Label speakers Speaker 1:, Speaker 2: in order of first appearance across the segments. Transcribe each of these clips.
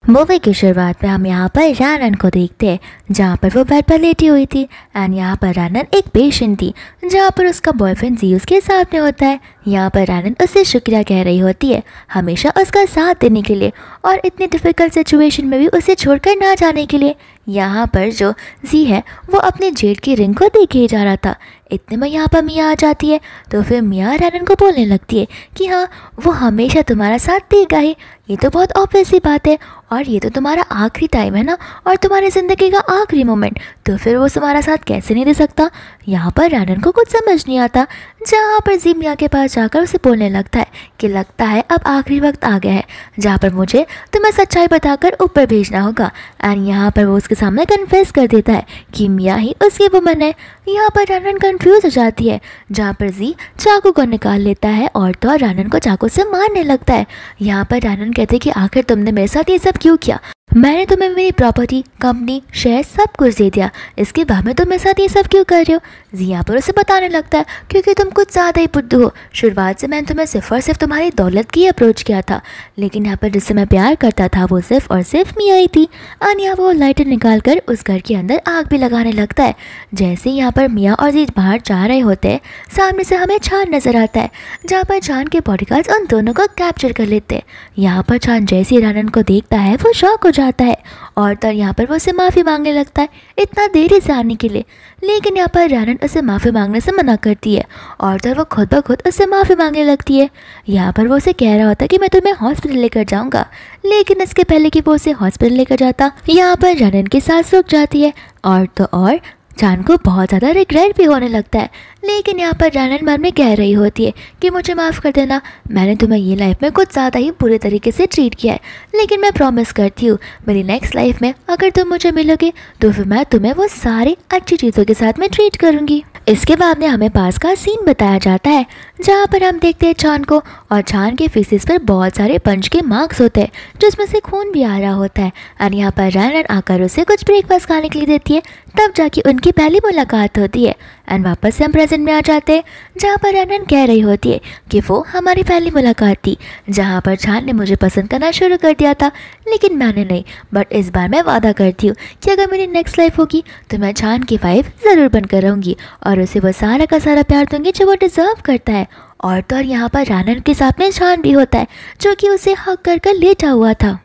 Speaker 1: Movie की शुरुआत में हम यहाँ पर रानन को देखते हैं, जहाँ पर वो बेड पर लेटी हुई थी। एंड यहाँ पर रानन एक पेशेंट थी, जहाँ पर उसका बॉयफ्रेंड जी उसके साथ में होता है। यहाँ पर रानन उससे शुक्रिया कह रही होती है हमेशा उसका साथ देने के लिए और इतनी डिफ़िकल्ट सिचुएशन में भी उसे छोड़कर ना जाने के लिए। यहाँ पर जो जी है वो अपने जेल की रिंग को देखे ही जा रहा था। इतने में यहाँ पर मिया आ जाती है, तो फिर मिया रानन को बोलने लगती है कि हाँ, वो हमेशा तुम्हारा साथ देगा ही। ये तो बहुत ऑब्वियस सी बात है, और ये तो तुम्हारा आखिरी टाइम है ना, और तुम्हारी ज़िंदगी का आखिरी मोमेंट, तो फिर वो तुम्हारा साथ कैसे नहीं दे सकता। यहाँ पर रानन को कुछ समझ नहीं आता, जहाँ पर जी मिया के पास जाकर उसे बोलने लगता है कि लगता है अब आखिरी वक्त आ गया है, जहाँ पर मुझे तुम्हें सच्चाई बताकर ऊपर भेजना होगा। एंड यहाँ पर वो उसके सामने कन्फेस कर देता है कि मिया ही उसकी वुमन है। यहाँ पर रानन कंफ्यूज हो जाती है, जहाँ पर जी चाकू को निकाल लेता है और तो रानन को चाकू से मारने लगता है। यहाँ पर रानन कहते हैं कि आखिर तुमने मेरे साथ ये सब क्यों किया, मैंने तुम्हें मेरी प्रॉपर्टी, कंपनी, शेयर सब कुछ दे दिया, इसके बाद में तुम मेरे साथ ये सब क्यों कर रहे हो। जी यहाँ पर उसे बताने लगता है क्योंकि तुम कुछ ज़्यादा ही बुद्धू हो। शुरुआत से मैंने तुम्हें सिर्फ और सिर्फ तुम्हारी दौलत की अप्रोच किया था, लेकिन यहाँ पर जिससे मैं प्यार करता था वो सिर्फ और सिर्फ मिया ही थी। और यहाँ वो लाइटर निकाल कर उस घर के अंदर आग भी लगाने लगता है। जैसे यहाँ पर मिया और जी बाहर जा रहे होते हैं, सामने से हमें चांद नजर आता है, जहाँ पर चांद के बॉडीगार्ड्स उन दोनों को कैप्चर कर लेते हैं। यहाँ पर चांद जैसे ही रानन को देखता है वो शॉक हो जाता है और तो यहाँ पर वो उसे माफ़ी मांगने लगता है इतना देरी से आने के लिए। लेकिन यहाँ पर रानन उसे माफ़ी मांगने से मना करती है और तो वो खुद ब खुद उससे माफ़ी मांगने लगती है। यहाँ पर वो उसे कह रहा होता है कि मैं तुम्हें हॉस्पिटल लेकर जाऊँगा, लेकिन इसके पहले कि वो उसे हॉस्पिटल लेकर जाता, यहाँ पर रानन की सांस रुक जाती है और तो और चांद को बहुत ज़्यादा रिग्रेट भी होने लगता है। लेकिन यहाँ पर रानन मन में कह रही होती है कि मुझे माफ़ कर देना, मैंने तुम्हें ये लाइफ में कुछ ज़्यादा ही बुरे तरीके से ट्रीट किया है, लेकिन मैं प्रॉमिस करती हूँ मेरी नेक्स्ट लाइफ में अगर तुम मुझे मिलोगे तो फिर मैं तुम्हें वो सारी अच्छी चीज़ों के साथ में ट्रीट करूँगी। इसके बाद में हमें पास का सीन बताया जाता है, जहाँ पर हम देखते हैं चांद को, और चांद के फेसेस पर बहुत सारे पंच के मार्क्स होते हैं जिसमें से खून भी आ रहा होता है। और यहाँ पर रानन आकर उसे कुछ ब्रेकफास्ट खाने के लिए देती है, तब जाके उनकी पहली मुलाकात होती है। एंड वापस से हम प्रेजेंट में आ जाते हैं, जहाँ पर रानन कह रही होती है कि वो हमारी पहली मुलाकात थी, जहाँ पर चांद ने मुझे पसंद करना शुरू कर दिया था, लेकिन मैंने नहीं। बट इस बार मैं वादा करती हूँ कि अगर मेरी नेक्स्ट लाइफ होगी तो मैं चांद की वाइफ ज़रूर बनकर रहूँगी और उसे वो सारा का सारा प्यार दूंगी जो वो डिज़र्व करता है। और तो और यहाँ पर रानन के साथ में चांद भी होता है, जो कि उसे हक कर लेटा हुआ था।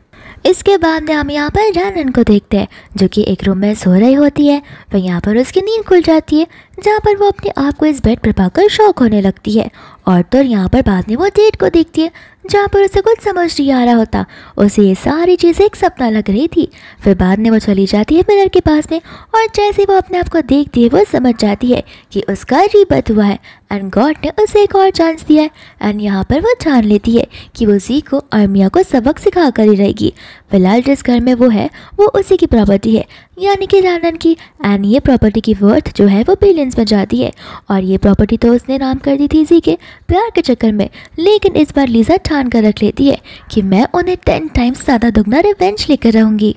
Speaker 1: इसके बाद में हम यहाँ पर रानन को देखते हैं, जो कि एक रूम में सो रही होती है। फिर यहाँ पर उसकी नींद खुल जाती है, जहाँ पर वो अपने आप को इस बेड पर पाकर शॉक होने लगती है। और तो यहाँ पर बाद में वो डेट को देखती है, जहाँ पर उसे कुछ समझ नहीं आ रहा होता, उसे ये सारी चीज़ें एक सपना लग रही थी। फिर बाद में वो चली जाती है मिरर के पास में, और जैसे वो अपने आप को देखती है वो समझ जाती है कि उसका रीबर्थ हुआ है एंड गॉड ने उसे एक और चांस दिया है। एंड यहाँ पर वो जान लेती है कि वो जी को और मिया को सबक सिखा कर ही रहेगी। फिलहाल जिस घर में वो है वो उसी की प्रॉपर्टी है, यानी कि रानन की। एंड ये प्रॉपर्टी की वर्थ जो है वो बिलियंस में जाती है, और ये प्रॉपर्टी तो उसने नाम कर दी थी जी के प्यार के चक्कर में। लेकिन इस बार लीजा ठान कर रख लेती है कि मैं उन्हें 10 टाइम्स ज़्यादा दुगना रिवेंज लेकर रहूँगी।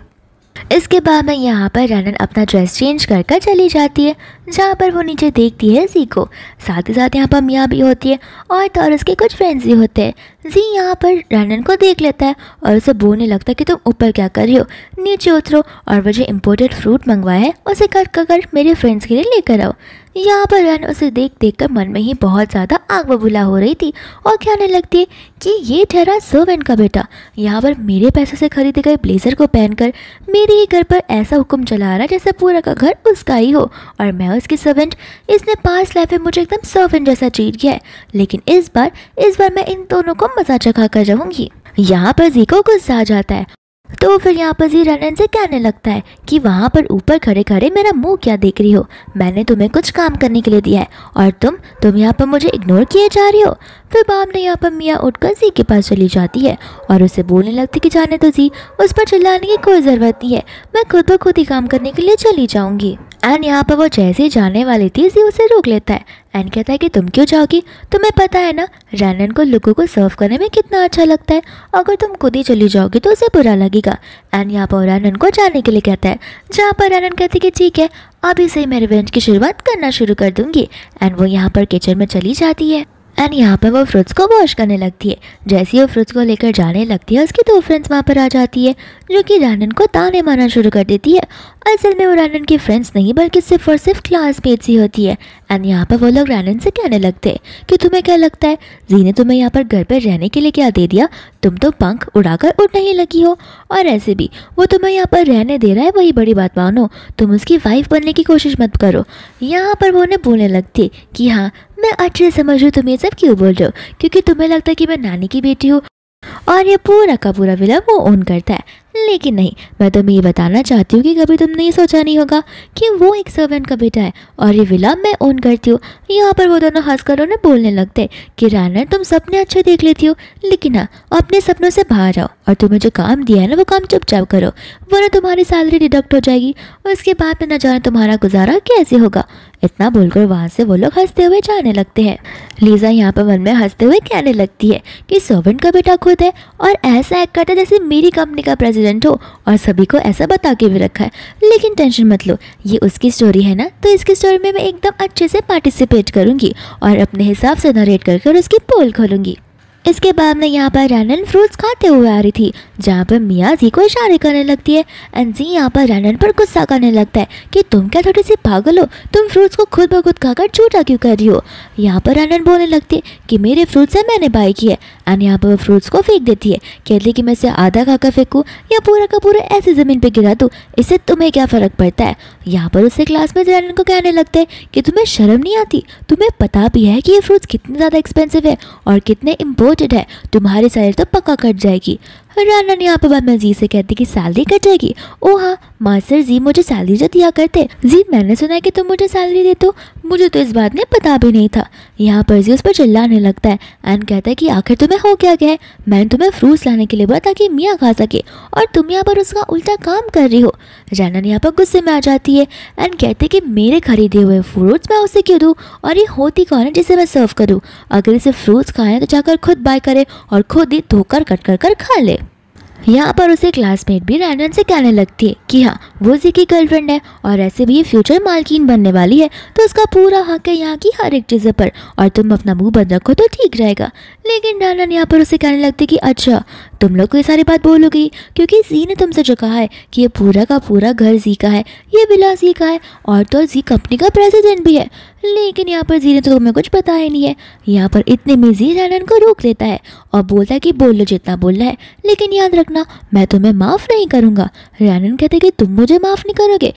Speaker 1: इसके बाद में यहाँ पर रानन अपना ड्रेस चेंज कर चली जाती है, जहाँ पर वो नीचे देखती है जी को। साथ ही साथ यहाँ पर मिया भी होती है और तो और उसके कुछ फ्रेंड्स भी होते हैं। जी यहाँ पर रानन को देख लेता है और उसे बोलने लगता है कि तुम ऊपर क्या कर रही हो, नीचे उतरो और वो जो इम्पोर्टेड फ्रूट मंगवाया है उसे कट कर मेरे फ्रेंड्स के लिए लेकर आओ। यहाँ पर रानन उसे देख कर मन में ही बहुत ज़्यादा आग बबूला हो रही थी और कहने लगती है कि ये ठहरा सर्वेंट का बेटा, यहाँ पर मेरे पैसों से खरीदे गए ब्लेजर को पहनकर मेरे ही घर पर ऐसा हुक्म चला रहा है जैसे पूरा का घर उसका ही हो और मैं उसकी सर्वेंट। इसने पास लाइफ में मुझे एकदम सर्वेंट जैसा ट्रीट किया है, लेकिन इस बार मैं इन दोनों को मजा चखा कर रहूँगी। यहाँ पर जी को गुस्सा आ जाता है, तो फिर यहाँ पर जी रानन से कहने लगता है कि वहाँ पर ऊपर खड़े खड़े मेरा मुंह क्या देख रही हो, मैंने तुम्हें कुछ काम करने के लिए दिया है और तुम यहाँ पर मुझे इग्नोर किए जा रही हो। फिर बाद में यहाँ पर मिया उठकर जी के पास चली जाती है और उसे बोलने लगती कि जाने तो जी, उस पर चिल्लाने की कोई ज़रूरत नहीं है, मैं खुद ब खुद ही काम करने के लिए चली जाऊँगी। एंड यहाँ पर वो जैसे ही जाने वाली थी जी उसे रोक लेता है एंड कहता है कि तुम क्यों जाओगी, तुम्हें पता है ना रानन को लोगों को सर्व करने में कितना अच्छा लगता है, अगर तुम खुद ही चली जाओगी तो उसे बुरा लगेगा। एंड यहाँ पर रानन को जाने के लिए कहता है, जहाँ पर रानन कहती कि ठीक है अभी से मैं रिवेंज की शुरुआत करना शुरू कर दूंगी। एंड वो यहाँ पर किचन में चली जाती है। एंड यहाँ पर वो फ्रूट्स को वॉश करने लगती है। जैसे ही वो फ्रूट्स को लेकर जाने लगती है, उसकी दो फ्रेंड्स वहाँ पर आ जाती है जो कि रैनन को ताने मारना शुरू कर देती है। असल में वो रैनन की फ्रेंड्स नहीं बल्कि सिर्फ और सिर्फ क्लासमेट्स ही होती है। एंड यहाँ पर वो लोग रैनन से कहने लगते हैं कि तुम्हें क्या लगता है जी ने तुम्हें यहाँ पर घर पर रहने के लिए क्या दे दिया, तुम तो पंख उड़ाकर उड़ने ही लगी हो, और ऐसे भी वो तुम्हें यहाँ पर रहने दे रहा है वही बड़ी बात मानो, तुम उसकी वाइफ बनने की कोशिश मत करो। यहाँ पर वो उन्हें बोलने लगती है कि हाँ मैं अच्छे से समझ रही हूँ तुम ये सब क्यों बोल रहे हो, क्योंकि तुम्हें लगता है कि मैं नानी की बेटी हूँ और ये पूरा का पूरा विला वो ओन करता है। लेकिन नहीं, मैं तुम्हें ये बताना चाहती हूँ कि कभी तुमने ये सोचा नहीं होगा कि वो एक सर्वेंट का बेटा है और ये विला मैं ओन करती हूँ। यहाँ पर वो दोनों हंसकर उन्हें बोलने लगते कि रैनन तुम सपने अच्छे देख लेती हो, लेकिन हाँ अपने सपनों से बाहर आओ और तुम्हें जो काम दिया है ना वो काम चुपचाप करो, वरना तुम्हारी सैलरी डिडक्ट हो जाएगी और उसके बाद में न जाने तुम्हारा गुजारा कैसे होगा। इतना बोलकर वहाँ से वो लोग हंसते हुए जाने लगते हैं। लीजा यहाँ पर मन में हंसते हुए कहने लगती है कि सर्वेंट का बेटा खुद है और ऐसा एक्ट करता है जैसे मेरी कंपनी का प्रेसिडेंट हो और सभी को ऐसा बता के भी रखा है। लेकिन टेंशन मत लो, ये उसकी स्टोरी है ना, तो इसकी स्टोरी में मैं एकदम अच्छे से पार्टिसिपेट करूँगी और अपने हिसाब से नरेट कर उसकी पोल खोलूँगी। इसके बाद में यहाँ पर रैनन फ्रूट्स खाते हुए आ रही थी, जहाँ पर मियाँ जी को इशारे करने लगती है एंड जी यहाँ पर रैनन पर गुस्सा करने लगता है कि तुम क्या थोड़ी सी पागल हो, तुम फ्रूट्स को खुद ब खुद खाकर झूठा क्यों कर रही हो। यहाँ पर रैनन बोलने लगती है कि मेरे फ्रूट्स है मैंने बाई किए एंड यहाँ पर वो फ्रूट्स को फेंक देती है, कहती है कि मैं इसे आधा खाकर फेंकूँ या पूरा का पूरा ऐसी ज़मीन पर गिरा दूँ, इससे तुम्हें क्या फ़र्क पड़ता है। यहाँ पर उससे क्लास में रैनन को कहने लगते हैं कि तुम्हें शर्म नहीं आती, तुम्हें पता भी है कि ये फ्रूट्स कितने ज़्यादा एक्सपेंसिव है और कितने इम्पोर्टेड है, तुम्हारी सैलरी तो पक्का कट जाएगी। रैनन यहाँ पे बाद में जी से कहती कि सैलरी कट जाएगी, ओ हाँ मास्टर जी मुझे सैलरी जो दिया करते, जी मैंने सुना है कि तुम मुझे सैलरी देते हो, मुझे तो इस बात में पता भी नहीं था। यहाँ पर जी उस पर चिल्लाने लगता है एंड कहता है कि आखिर तुम्हें हो क्या गया है, मैंने तुम्हें फ्रूट्स लाने के लिए बोला ताकि मियाँ खा सके और तुम यहाँ पर उसका उल्टा काम कर रही हो। रैनन यहाँ पर गुस्से में आ जाती है एंड कहते कि मेरे खरीदे हुए फ्रूट्स मैं उसे क्यों दूँ और ये होती कौन है जिसे मैं सर्व करूँ, अगर इसे फ्रूट्स खाएं तो जाकर खुद बाय करे और खुद ही धोकर कट कर खा ले। यहाँ पर उसे क्लासमेट भी रैनन से कहने लगती है कि हाँ वो जी की गर्लफ्रेंड है और ऐसे भी ये फ्यूचर मालकिन बनने वाली है, तो उसका पूरा हक है यहाँ की हर एक चीज़ पर और तुम अपना मुंह बंद रखो तो ठीक रहेगा। लेकिन रैनन यहाँ पर उसे कहने लगती कि अच्छा तुम लोग को ये सारी बात बोलोगी क्योंकि जी ने तुमसे जो कहा है कि ये पूरा का पूरा घर जी का है, ये विला जी का है और तो जी कंपनी का प्रेसिडेंट भी है। लेकिन यहाँ पर जी ने तो तुम्हें कुछ पता ही नहीं है। यहाँ पर इतने में जी रैनन को रोक लेता है और बोलता है कि बोल लो जितना बोलना है, लेकिन याद रखना मैं तुम्हें माफ़ नहीं करूँगा। रैनन कहते कि तुम मुझे माफ़ नहीं करोगे।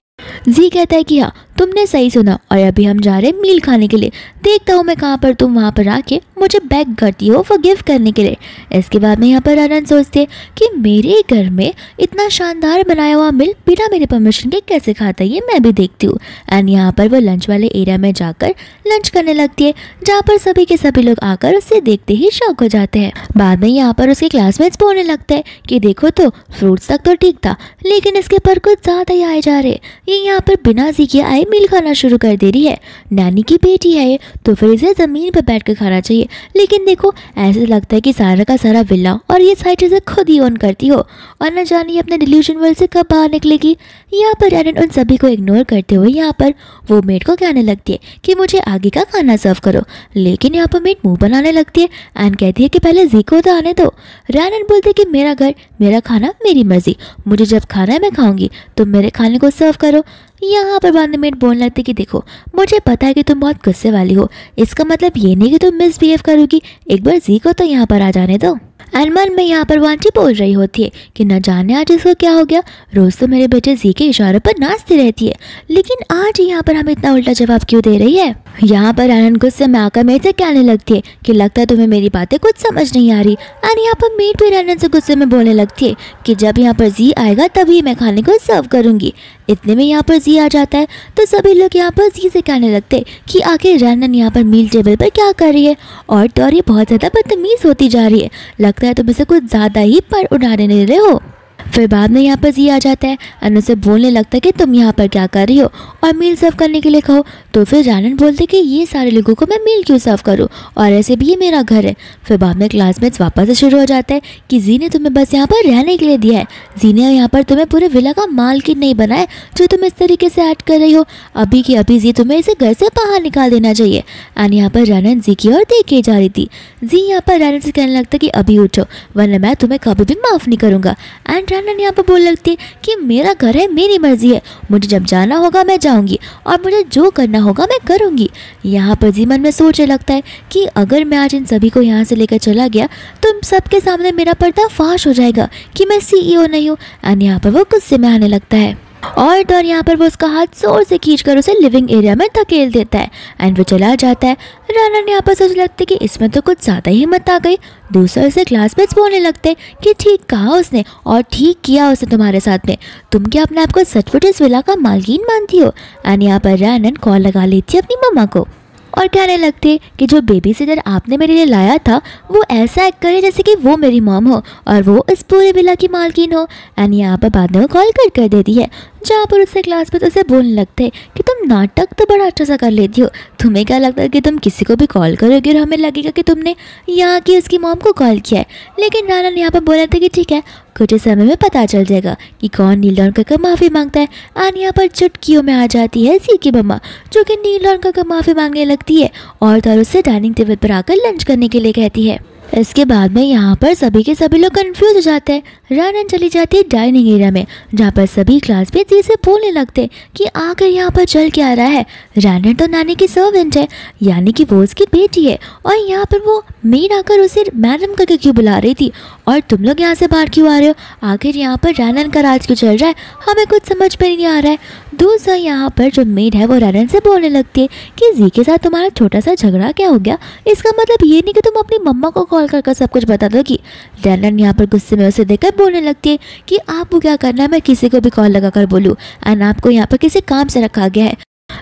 Speaker 1: जी कहता है कि हाँ तुमने सही सुना और अभी हम जा रहे हैं मील खाने के लिए, देखता हूँ मैं कहाँ पर तुम वहाँ पर आके मुझे बैक करती हो फॉरगिव करने के लिए। इसके बाद में यहाँ पर रैनन सोचते कि मेरे घर में इतना शानदार बनाया हुआ मील बिना मेरे परमिशन के कैसे खाता है, ये मैं भी देखती हूँ। एंड यहाँ पर वो लंच वाले एरिया में जाकर लंच करने लगती है, जहाँ पर सभी के सभी लोग आकर उसे देखते ही शौक हो जाते हैं। बाद में यहाँ पर उसके क्लासमेट्स बोलने लगते हैं कि देखो तो फ्रूट्स तक तो ठीक था, लेकिन इसके पर कुछ ज़्यादा ही आए जा रहे, ये यहाँ पर बिना सीखे आए मील खाना शुरू कर दे रही है। नानी की बेटी है ये, तो फिर इसे ज़मीन पर बैठ कर खाना चाहिए, लेकिन देखो ऐसे लगता है कि सारा का सारा विला और ये सारी चीज़ें खुद ही ओन करती हो और न जाने अपने डिल्यूजन वर्ल्ड से कब बाहर निकलेगी। यहाँ पर रैनन उन सभी को इग्नोर करते हुए यहाँ पर वो मेड को कहने लगती है कि मुझे आगे का खाना सर्व करो, लेकिन यहाँ पर मेड मुँह बनाने लगती है एंड कहती है कि पहले जी को तो आने दो। रैनन बोलते कि मेरा घर मेरा खाना मेरी मर्जी, मुझे जब खाना है मैं खाऊंगी, तुम मेरे खाने को सर्व करो। यहाँ पर बाद में मेड बोलने लगती कि देखो मुझे पता है कि तुम बहुत गुस्से वाली हो, इसका मतलब ये नहीं कि तुम मिसबिहेव करोगी, एक बार जी को तो यहाँ पर आ जाने दो। एंड मन में यहाँ पर वांची बोल रही होती है कि न जाने आज इसको क्या हो गया, रोज तो मेरे बेटे जी के इशारे पर नाचती रहती है, लेकिन आज यहाँ पर हमें इतना उल्टा जवाब क्यों दे रही है। यहाँ पर रैनन गुस्से में आकर मेड से कहने लगती है कि लगता है तुम्हें मेरी बातें कुछ समझ नहीं आ रही। एंड यहाँ पर मेड भी रैनन से गुस्से में बोलने लगती है कि जब यहाँ पर जी आएगा तभी मैं खाने को सर्व करूँगी। इतने में यहाँ पर जी आ जाता है तो सभी लोग यहाँ पर जी से कहने लगते कि आखिर रैनन यहाँ पर मील टेबल पर क्या कर रही है और ये बहुत ज़्यादा बदतमीज़ होती जा रही है, लगता है तुम इसे कुछ ज़्यादा ही पर उड़ाने दे रहे हो। फिर बाद में यहाँ पर जी आ जाता है और उसे बोलने लगता है कि तुम यहाँ पर क्या कर रही हो और मील सर्व करने के लिए कहो। तो फिर रानन बोलते कि ये सारे लोगों को मैं मील क्यों सर्व करूँ, और ऐसे भी ये मेरा घर है। फिर बाद में क्लासमेट्स वापस से शुरू हो जाता है कि जी ने तुम्हें बस यहाँ पर रहने के लिए दिया है, जी ने यहाँ पर तुम्हें पूरे विला का मालकिन नहीं बनाया जो तुम इस तरीके से एक्ट कर रही हो। अभी की अभी जी तुम्हें इसे घर से बाहर निकाल देना चाहिए। एंड यहाँ पर रानन जी की ओर देखे जा रही थी। जी यहाँ पर रानन से कहने लगता कि अभी उठो वरना मैं तुम्हें कभी भी माफ़ नहीं करूँगा। एंड रानन यहाँ पर बोल लगती है कि मेरा घर है, मेरी मर्जी है, मुझे जब जाना होगा मैं जाऊँगी और मुझे जो करना होगा मैं करूँगी। यहाँ पर जी मन में सोचने लगता है कि अगर मैं आज इन सभी को यहाँ से लेकर चला गया तो सबके सामने मेरा पर्दा फाश हो जाएगा कि मैं CEO नहीं हूँ। एंड यहाँ पर वो गुस्से में आने लगता है और यहाँ पर वो उसका हाथ जोर से खींचकर उसे लिविंग एरिया में धकेल देता है एंड वो चला जाता है। रानन यहाँ पर सोचने लगती कि इसमें तो कुछ ज़्यादा ही हिम्मत आ गई। दूसरे से क्लासमेट्स बोलने लगते कि ठीक कहा उसने और ठीक किया उसने तुम्हारे साथ में, तुम क्या अपने आप को सचमुच इस विला का मालकिन मानती हो। एंड यहाँ पर रानन कॉल लगा लेती है अपनी मम्मा को और कहने लगती है कि जो बेबी सिटर आपने मेरे लिए लाया था वो ऐसा एक्ट करे जैसे कि वो मेरी मॉम हो और वो इस पूरे विला की मालकिन हो। एंड यहाँ पर बाद में कॉल कर देती है जहाँ पर उससे क्लास में उसे बोलने लगते हैं कि तुम नाटक तो बड़ा अच्छा सा कर लेती हो, तुम्हें क्या लगता है कि तुम किसी को भी कॉल करोगे और हमें लगेगा कि तुमने यहाँ की उसकी मॉम को कॉल किया है। लेकिन रानन यहाँ पर बोला था कि ठीक है कुछ समय में पता चल जाएगा कि कौन नील डॉन का माफ़ी मांगता है। एंड यहाँ पर चुटकियों में आ जाती है जी की मम्मा जो कि नील डॉन का माफ़ी मांगने लगती है और उससे डाइनिंग टेबल पर आकर लंच करने के लिए कहती है। इसके बाद में यहाँ पर सभी के सभी लोग कंफ्यूज हो जाते हैं। रानन चली जाती है डाइनिंग एरिया में जहाँ पर सभी क्लासमेट जी से बोलने लगते हैं कि आखिर यहाँ पर चल क्या रहा है। रानन तो नानी की सर्वेंट है यानी कि वो उसकी बेटी है और यहाँ पर वो मेड आकर उसे मैडम करके क्यों बुला रही थी और तुम लोग यहाँ से बाहर क्यों आ रहे हो। आखिर यहाँ पर रानन का राज क्यों चल रहा है, हमें कुछ समझ में नहीं आ रहा है। दूसरा यहाँ पर जो मेड है वो रानन से बोलने लगती है कि जी के साथ तुम्हारा छोटा सा झगड़ा क्या हो गया, इसका मतलब ये नहीं कि तुम अपनी मम्मा को कॉल कर सब कुछ बता दोगी। रानन यहाँ पर गुस्से में उसे देखकर बोलने लगती है कि आपको क्या करना है मैं किसी को भी कॉल लगाकर बोलूँ एंड आपको यहाँ पर किसी काम से रखा गया है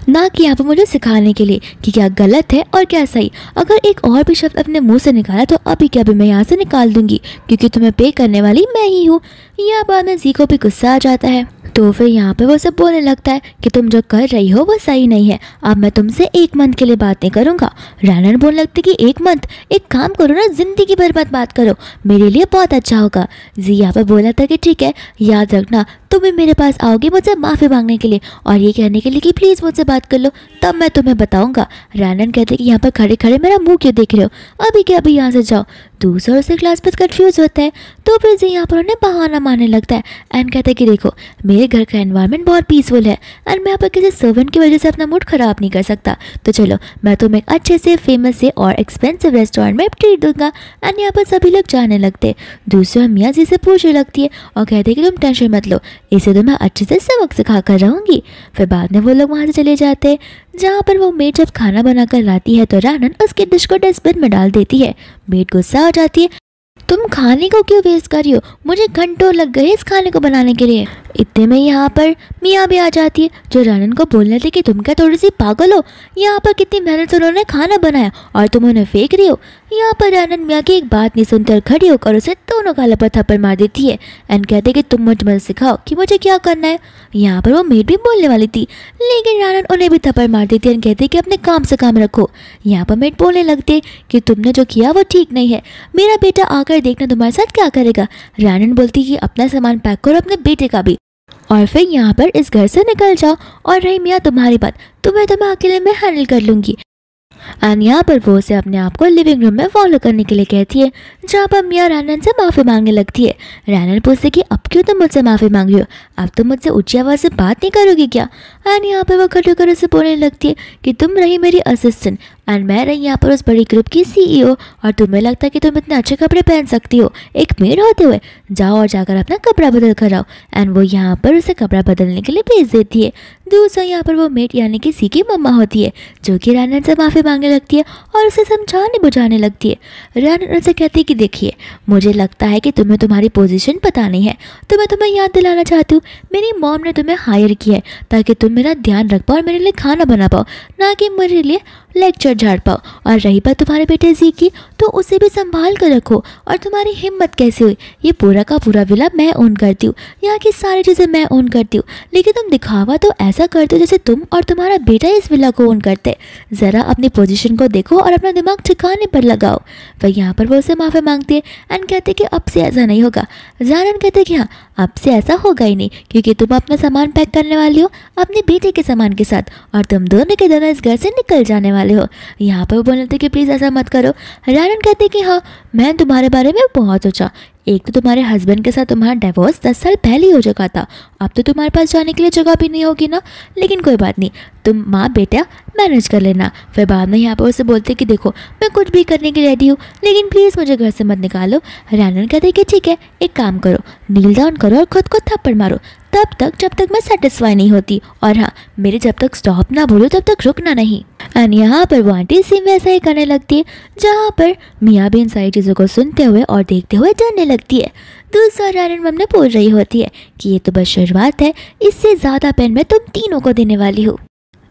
Speaker 1: ना कि यहाँ पर मुझे सिखाने के लिए कि क्या गलत है और क्या सही। अगर एक और भी शब्द अपने मुंह से निकाला तो अभी क्या भी मैं यहाँ से निकाल दूंगी क्योंकि तुम्हें पे करने वाली मैं ही हूँ। यहाँ बाद में जी को भी गुस्सा आ जाता है तो फिर यहाँ पे वो सब बोलने लगता है कि तुम जो कर रही हो वो सही नहीं है, अब मैं तुमसे 1 मंथ के लिए बात नहीं करूँगा। रानन बोलने लगती कि 1 मंथ, एक काम करो ना जिंदगी भर मत बात करो, मेरे लिए बहुत अच्छा होगा। जी यहाँ पर बोला था कि ठीक है याद रखना तुम भी मेरे पास आओगी मुझसे माफ़ी मांगने के लिए और ये कहने के लिए कि प्लीज़ मुझसे बात कर लो तब मैं तुम्हें बताऊंगा। रानन कहते कि यहाँ पर खड़े खड़े मेरा मुंह क्यों देख रहे हो, अभी क्या अभी यहाँ से जाओ। दूसरा उससे क्लास पर कंफ्यूज होता है तो फिर जी यहाँ पर उन्हें बहाना मारने लगता है एंड कहता है कि देखो मेरे घर का एनवायरनमेंट बहुत पीसफुल है एंड मैं यहाँ पर किसी सर्वेंट की वजह से अपना मूड ख़राब नहीं कर सकता, तो चलो मैं तुम्हें एक अच्छे से फेमस से और एक्सपेंसिव रेस्टोरेंट में ट्रीट दूंगा। एंड यहाँ पर सभी लोग जाने लगते। दूसरा मियाँ जी से पूछने लगती है और कहते कि तुम टेंशन मत लो, इसे तो मैं अच्छे से सबक सिखा कर रहूँगी। फिर बाद में वो लोग वहाँ से चले जाते हैं जहाँ पर वो मेड जब खाना बनाकर लाती है तो रानन उसके डिश को डस्टबिन में डाल देती है। मेड गुस्सा हो जाती है, तुम खाने को क्यों वेस्ट कर रही हो, मुझे घंटों लग गए इस खाने को बनाने के लिए। इतने में यहाँ पर मियाँ भी आ जाती है जो रानन को बोलने लगी कि तुम क्या थोड़ी सी पागल हो, यहाँ पर कितनी मेहनत से उन्होंने खाना बनाया और तुम उन्हें फेंक रही हो। यहाँ पर रानन मियाँ की एक बात नहीं सुनते और खड़ी होकर उसे दोनों गालों पर थप्पड़ मार देती है एंड कहते कि तुम मुझे सिखाओ कि मुझे क्या करना है। यहाँ पर वो मेड भी बोलने वाली थी लेकिन रानन उन्हें भी थप्पड़ मार देती है एंड कहते कि अपने काम से काम रखो। यहाँ पर मेड बोलने लगते कि तुमने जो किया वो ठीक नहीं है, मेरा बेटा आकर देखना तुम्हारे साथ क्या करेगा। रानन बोलती कि अपना सामान पैक करो अपने बेटे का भी और फिर यहाँ पर इस घर से निकल जाओ और रही मियाँ तुम्हारी बात तो मैं अकेले में हैंडल कर लूँगी। एंड यहाँ पर वो उसे अपने आप को लिविंग रूम में फॉलो करने के लिए कहती है जहाँ पर मियाँ रानन से माफ़ी मांगने लगती है। रानन पूछती कि अब क्यों तुम मुझसे माफ़ी मांग रही हो, अब तुम मुझसे ऊंची आवाज़ से बात नहीं करोगी क्या। एंड यहाँ पर वो खड़े होकर उसे बोलने लगती है कि तुम रही मेरी असिस्टेंट एंड मैं रही यहाँ पर उस बड़ी ग्रुप की CEO और तुम्हें लगता है कि तुम इतने अच्छे कपड़े पहन सकती हो एक मेड होते हुए, जाओ और जाकर अपना कपड़ा बदल कर आओ। एंड वो यहाँ पर उसे कपड़ा बदलने के लिए भेज देती है। दूसरा यहाँ पर वो मेड यानी कि सी की मम्मा होती है जो कि रानन से माफ़ी मांगने लगती है और उसे समझाने बुझाने लगती है। रानन उनसे कहती है कि देखिए मुझे लगता है कि तुम्हें तुम्हारी पोजीशन पता नहीं है, तो मैं तुम्हें याद दिलाना चाहती हूँ मेरी मॉम ने तुम्हें हायर किया है ताकि तुम मेरा ध्यान रख पाओ और मेरे लिए खाना बना पाओ, ना कि मेरे लिए लेक्चर झाड़ पाओ। और रही बात तुम्हारे बेटे जी की, तो उसे भी संभाल कर रखो। और तुम्हारी हिम्मत कैसे हुई? ये पूरा का पूरा विला मैं ओन करती हूँ, यहाँ की सारी चीज़ें मैं ओन करती हूँ, लेकिन तुम दिखावा तो ऐसा करते हो जैसे तुम और तुम्हारा बेटा इस विला को ओन करते। ज़रा अपनी पोजीशन को देखो और अपना दिमाग ठिकाने पर लगाओ। वह यहाँ पर वो उसे माफ़ी मांगती है एंड कहते कि अब से ऐसा नहीं होगा। जानन कहते कि हाँ, अब से ऐसा होगा ही नहीं, क्योंकि तुम अपना सामान पैक करने वाली हो अपने बेटे के सामान के साथ, और तुम दोनों के दोनों इस घर से निकल जाने वाले हो। यहाँ पर वो बोलते कि प्लीज़ ऐसा मत करो। जानन कहते कि हाँ, मैं तुम्हारे बारे में बहुत सोचा। एक तो तुम्हारे हस्बैंड के साथ तुम्हारा डिवोर्स 10 साल पहले ही हो चुका था, अब तो तुम्हारे पास जाने के लिए जगह भी नहीं होगी ना, लेकिन कोई बात नहीं, तुम माँ बेटा मैनेज कर लेना। फिर बाद में यहाँ पर उसे बोलते कि देखो मैं कुछ भी करने के लिए रेडी हूँ, लेकिन प्लीज़ मुझे घर से मत निकालो। रानन कहते कि ठीक है, एक काम करो, नील डाउन करो और खुद को थप्पड़ मारो, तब तक जब तक मैं सेटिस्फाई नहीं होती, और हाँ, मेरे जब तक स्टॉप ना बोलो तब तक रुकना नहीं। एंड यहाँ पर वो आंटी सेम वैसा ही करने लगती है, जहाँ पर मियाँ भी इन सारी चीज़ों को सुनते हुए और देखते हुए डरने लगती है। दूसरा रानन मम ने बोल रही होती है कि ये तो बस शुरुआत है, इससे ज़्यादा पेन मैं तुम तीनों को देने वाली हूँ।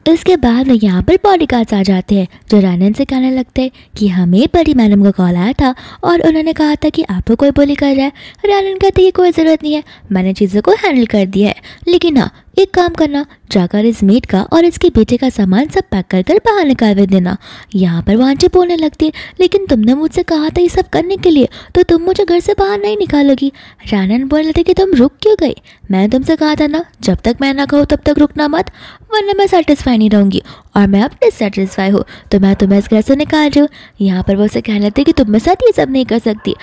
Speaker 1: इसके बाद यहाँ पर बॉडीगार्ड्स आ जाते हैं, जो रानन से कहने लगते हैं कि हमें परी मैडम का कॉल आया था और उन्होंने कहा था कि आपको कोई बोली कर रहा है। रानन कहते कि कोई ज़रूरत नहीं है, मैंने चीज़ों को हैंडल कर दिया है, लेकिन हाँ, एक काम करना, जाकर इस मेड का और इसके बेटे का सामान सब पैक कर कर बाहर निकाल देना। यहाँ पर वो आंटी बोलने लगती है, लेकिन तुमने मुझसे कहा था ये सब करने के लिए, तो तुम मुझे घर से बाहर नहीं निकालोगी। रानन बोलने लगती कि तुम रुक क्यों गई? मैंने तुमसे कहा था ना, जब तक मैं ना कहूँ तब तक रुकना मत, वरना मैं सेटिस्फाई नहीं रहूँगी, और मैं अब डिससेटिस्फाई हूँ, तो मैं तुम्हें इस घर से निकाल रही हूँ। यहाँ पर वो उसे कहने लगती है कि तुम मेरे साथ ये सब नहीं कर सकती,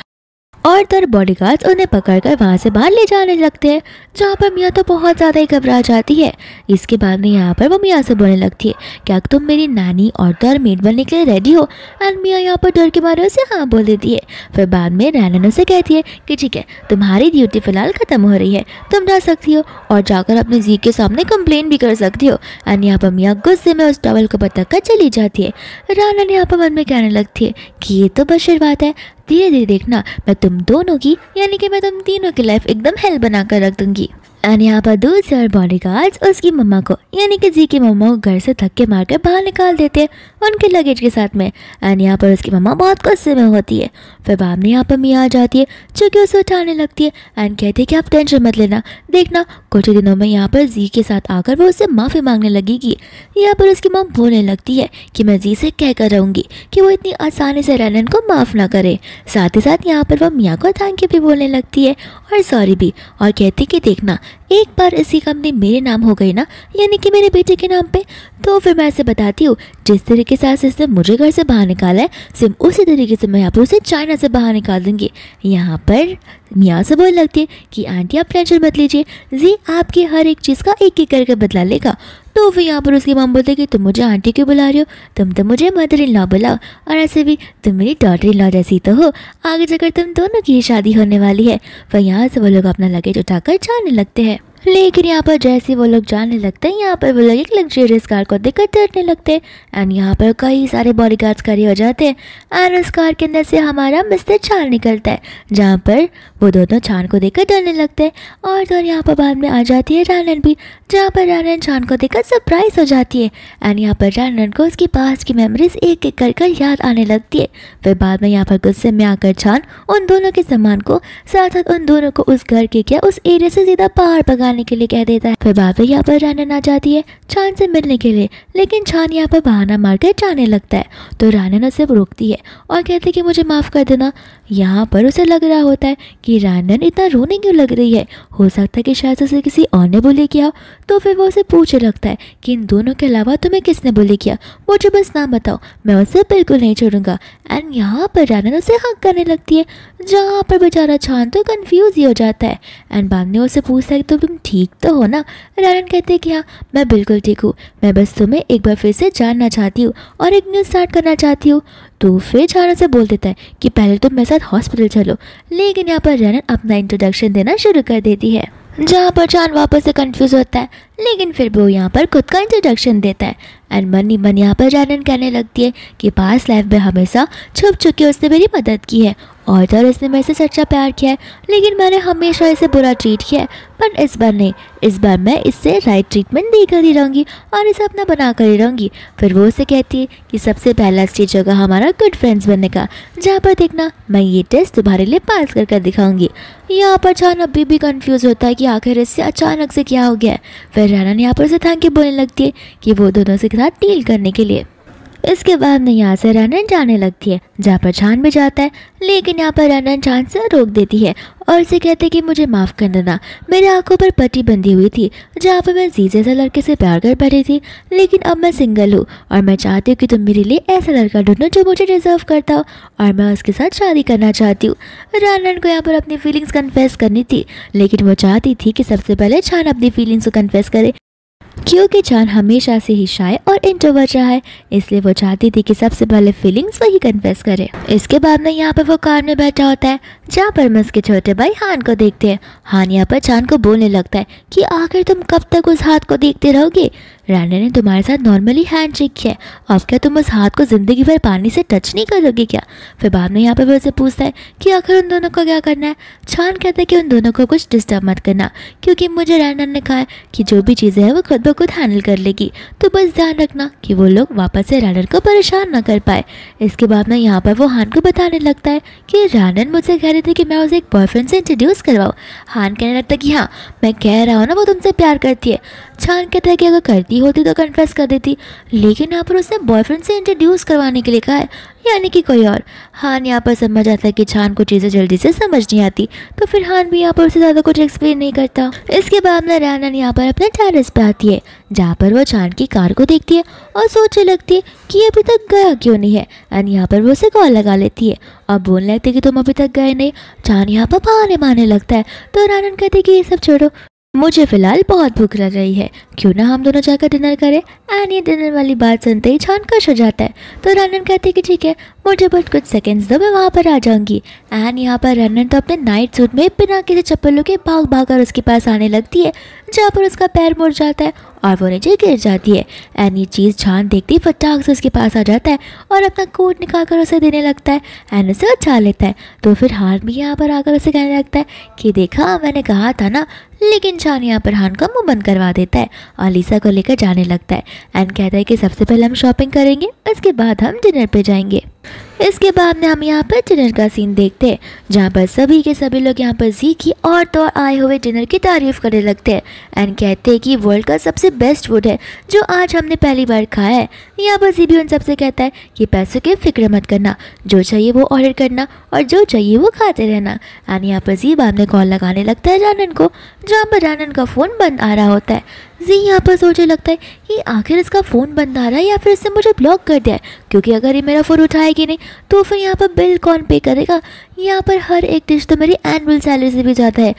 Speaker 1: और दर बॉडीगार्ड्स उन्हें पकड़कर वहाँ से बाहर ले जाने लगते हैं, जहाँ पर मियाँ तो बहुत ज़्यादा ही घबरा जाती है। इसके बाद में यहाँ पर वो मियाँ से बोलने लगती है, क्या तुम मेरी नानी और दर मेड बनने के लिए रेडी हो? एंड मियाँ यहाँ पर डर के मारे उसे हाँ बोल देती है। फिर बाद में रानन उसे कहती है कि ठीक है, तुम्हारी ड्यूटी फ़िलहाल ख़त्म हो रही है, तुम जा सकती हो और जाकर अपने जी के सामने कंप्लेन भी कर सकती हो। एंड यहाँ पर मियाँ गुस्से में उस टॉवल को पटक कर चली जाती है। रानन यहाँ पर मन में कहने लगती है कि ये तो बस शुरुआत है, धीरे धीरे देखना, मैं तुम दोनों की, यानी कि मैं तुम तीनों की लाइफ एकदम हेल बना कर रख दूंगी। एंड यहाँ पर दूसरे और बॉडीगार्ड्स उसकी मम्मा को, यानी कि जी की मम्मा को घर से धक्के मारकर बाहर निकाल देते हैं उनके लगेज के साथ में। एंड यहाँ पर उसकी मम्मा बहुत गुस्से में होती है। फिर बाद में यहाँ पर मियाँ आ जाती है, जो कि उसे उठाने लगती है एंड कहती है कि आप टेंशन मत लेना, देखना कुछ दिनों में यहाँ पर जी के साथ आकर वो उससे माफ़ी मांगने लगेगी। यहाँ पर उसकी मम बोलने लगती है कि मैं जी से कह कर रहूँगी कि वो इतनी आसानी से रानन को माफ़ ना करे। साथ ही साथ यहाँ पर वो मियाँ को थैंक यू भी बोलने लगती है और सॉरी भी, और कहती कि देखना, एक बार इसकी कंपनी मेरे नाम हो गई ना, यानी कि मेरे बेटे के नाम पे, तो फिर मैं ऐसे बताती हूँ, जिस तरीके से इसने मुझे घर से बाहर निकाला है, सेम उसी तरीके से मैं यहाँ पर उसे चाइना से बाहर निकाल दूँगी। यहाँ पर मियाँ से बोलने लगती है कि आंटी आप टेंशन मत लीजिए, जी आपकी हर एक चीज़ का एक एक करके बदला लेगा। तो फिर यहाँ पर उसकी मम बोलते कि तुम मुझे आंटी क्यों बुला रही हो, तुम तो मुझे मदर इन लॉ बुलाओ, और ऐसे भी तुम मेरी डॉटर इन लॉ जैसी तो हो, आगे जाकर तुम दोनों की शादी होने वाली है। फिर यहाँ से वो लोग अपना लगेज उठाकर जाने लगते हैं। लेकिन यहाँ पर जैसे वो लोग जाने लगते हैं, यहाँ पर वो लोग एक लग्जरियस कार को देखकर डरने लगते हैं। एंड यहाँ पर कई सारे बॉडीगार्ड्स खड़े हो जाते हैं एंड उस कार के अंदर से हमारा मिस्टर छान निकलता है, जहाँ पर वो दोनों छान को देखकर डरने लगते हैं। और तो यहाँ पर बाद में आ जाती है रानन भी, जहाँ पर रानन छान को देखकर सरप्राइज हो जाती है। एंड यहाँ पर रानन को उसकी पास्ट की मेमोरीज एक एक कर याद आने लगती है। फिर बाद में यहाँ पर गुस्से में आकर छान उन दोनों के सामान को, साथ साथ उन दोनों को उस घर के क्या उस एरिया से सीधा बाहर भगाने के लिए कह देता है। फिर बाद में यहाँ पर रानन आ जाती है छान से मिलने के लिए, लेकिन छान यहाँ पर बहाना मारकर जाने लगता है। तो रानन उसे रोकती है और कहती है कि मुझे माफ़ कर देना। यहाँ पर उसे लग रहा होता है कि रानन इतना रोने क्यों लग रही है, हो सकता है कि शायद उसे किसी और ने बुली किया। तो फिर वो उसे पूछने लगता है कि इन दोनों के अलावा तुम्हें किसने बुली किया, मुझे बस नाम बताओ, मैं उसे बिल्कुल नहीं छोड़ूंगा। एंड यहाँ पर रानन उसे हक करने लगती है, जहाँ पर बेचारा छान तो कंफ्यूज ही हो जाता है। एंड बाद में उसे पूछता है कि तुम ठीक तो हो ना। रानन कहते हैं कि हाँ मैं बिल्कुल ठीक हूँ, मैं बस तुम्हें एक बार फिर से जानना चाहती हूँ और एक न्यूज़ स्टार्ट करना चाहती हूँ। तो फिर छान से बोल देता है कि पहले तुम मेरे साथ हॉस्पिटल चलो। लेकिन यहाँ पर रानन अपना इंट्रोडक्शन देना शुरू कर देती है, जहाँ पर छान वापस से कंफ्यूज होता है, लेकिन फिर वो यहाँ पर खुद का इंट्रोडक्शन देता है। एंड मन ही मन यहाँ पर रानन कहने लगती है कि पास्ट लाइफ में हमेशा छुप छुप के उसने मेरी मदद की है और तो इसने मेरे से सच्चा प्यार किया है, लेकिन मैंने हमेशा इसे बुरा ट्रीट किया है। पर इस बार नहीं, इस बार मैं इससे राइट ट्रीटमेंट देकर ही रहूँगी और इसे अपना बना कर ही रहूँगी। फिर वो उसे कहती है कि सबसे पहला स्टेज होगा हमारा गुड फ्रेंड्स बनने का, जहाँ पर देखना मैं ये टेस्ट तुम्हारे लिए पास कर दिखाऊंगी। यहाँ पर चान अभी भी कंफ्यूज होता है कि आखिर इससे अचानक से क्या हो गया है। फिर रानन यहाँ पर उसे थैंक यू बोलने लगती है कि वो दोनों के साथ डील करने के लिए। इसके बाद में यहाँ से रानन जाने लगती है, जहाँ पर चान भी जाता है, लेकिन यहाँ पर रानन चान से रोक देती है और उसे कहते हैं कि मुझे माफ़ कर देना, मेरे आंखों पर पट्टी बंधी हुई थी जहाँ पर मैं जी जैसे लड़के से प्यार कर बैठी थी, लेकिन अब मैं सिंगल हूँ और मैं चाहती हूँ कि तुम मेरे लिए ऐसा लड़का ढूंढो जो मुझे डिजर्व करता हो और मैं उसके साथ शादी करना चाहती हूँ। रानन को यहाँ पर अपनी फीलिंग्स कन्फेस करनी थी, लेकिन वो चाहती थी कि सबसे पहले चान अपनी फीलिंग्स को कन्फेस करे, क्योंकि चान हमेशा से ही शाय और इंट्रोवर्ट रहा है, इसलिए वो चाहती थी कि सबसे पहले फीलिंग्स वही कन्फेस करे। इसके बाद में यहाँ पर वो कार में बैठा होता है, जहाँ पर मैं उसके छोटे भाई हान को देखते हैं। हान यहाँ पर चान को बोलने लगता है कि आखिर तुम कब तक उस हाथ को देखते रहोगे? रानन ने तुम्हारे साथ नॉर्मली हैंड शेक किया है, अब क्या तुम उस हाथ को जिंदगी भर पानी से टच नहीं करोगे क्या? फिर बाद में यहाँ पर वो उसे पूछता है कि आखिर उन दोनों को क्या करना है। चान कहता है कि उन दोनों को कुछ डिस्टर्ब मत करना, क्योंकि मुझे रानन ने कहा है कि जो भी चीज़ें हैं वो खुद ब खुद हैंडल कर लेगी, तो बस ध्यान रखना कि वो लोग वापस से रानन को परेशान ना कर पाए। इसके बाद में यहाँ पर वो हान को बताने लगता है कि रानन मुझसे कह रही थी कि मैं उसे एक बॉयफ्रेंड से इंट्रोड्यूस करवाऊँ। हान कहने लगता है कि हाँ, मैं कह रहा हूँ ना वो तुमसे प्यार करती है। चान कहता है कि अगर करती होती तो कन्फेस कर देती, लेकिन यहाँ पर उसने बॉयफ्रेंड से इंट्रोड्यूस करवाने के लिए कहा है, यानी कि कोई और। हान यहाँ पर समझ आता है कि चान को चीज़ें जल्दी से समझ नहीं आती, तो फिर हान भी यहाँ पर उससे ज़्यादा कुछ एक्सप्लेन नहीं करता। इसके बाद में रानन यहाँ पर अपने टेरेस पे आती है, जहाँ पर वो चान की कार को देखती है और सोचने लगती है कि ये अभी तक गया क्यों नहीं है। एंड यहाँ पर वो उसे कॉल लगा लेती है और बोलने लगती है कि तुम अभी तक गए नहीं। चान यहाँ पर बहाने मारने लगता है, तो रानन कहती है कि ये सब छोड़ो, मुझे फ़िलहाल बहुत भूख लग रही है, क्यों ना हम दोनों जाकर डिनर करें। एंड ये डिनर वाली बात सुनते ही चान खुश हो जाता है, तो रानन कहती है कि ठीक है, मुझे बस कुछ सेकंड्स दो, मैं वहाँ पर आ जाऊँगी। एंड यहाँ पर रानन तो अपने नाइट सूट में बिना किसी चप्पलों के भाग भाग कर उसके पास आने लगती है, जहाँ पर उसका पैर मुड़ जाता है और वो नीचे गिर जाती है। एंड ये चीज़ चान देखती फटाक से उसके पास आ जाता है और अपना कोट निकाल कर उसे देने लगता है एंड उसे उछाल लेता है। तो फिर हान भी यहाँ पर आकर उसे कहने लगता है कि देखा, मैंने कहा था ना। लेकिन चान यहाँ पर हान का मुंह बंद करवा देता है और लिसा को लेकर जाने लगता है एंड कहता है कि सबसे पहले हम शॉपिंग करेंगे, उसके बाद हम डिनर पे जाएंगे। इसके बाद में हम यहाँ पर डिनर का सीन देखते हैं, जहाँ पर सभी के सभी लोग यहाँ पर जी की और तो और आए हुए डिनर की तारीफ करने लगते हैं एंड कहते हैं कि वर्ल्ड का सबसे बेस्ट फूड है जो आज हमने पहली बार खाया है। यहाँ पर जी भी उन सबसे कहता है कि पैसों की फिक्र मत करना, जो चाहिए वो ऑर्डर करना और जो चाहिए वो खाते रहना। एंड यहाँ पर जी बाद में कॉल लगाने लगता है रानन को, जहाँ पर रानन का फ़ोन बंद आ रहा होता है। जी यहाँ पर सोचने लगता है कि आखिर इसका फ़ोन बंद आ रहा है या फिर इसने मुझे ब्लॉक कर दिया है, क्योंकि अगर ये मेरा फ़ोन उठाएगी नहीं तो फिर यहाँ पर बिल कौन पे करेगा। यहाँ पर हर एक डिश तो मेरी एनुअल सैलरी से भी ज़्यादा है,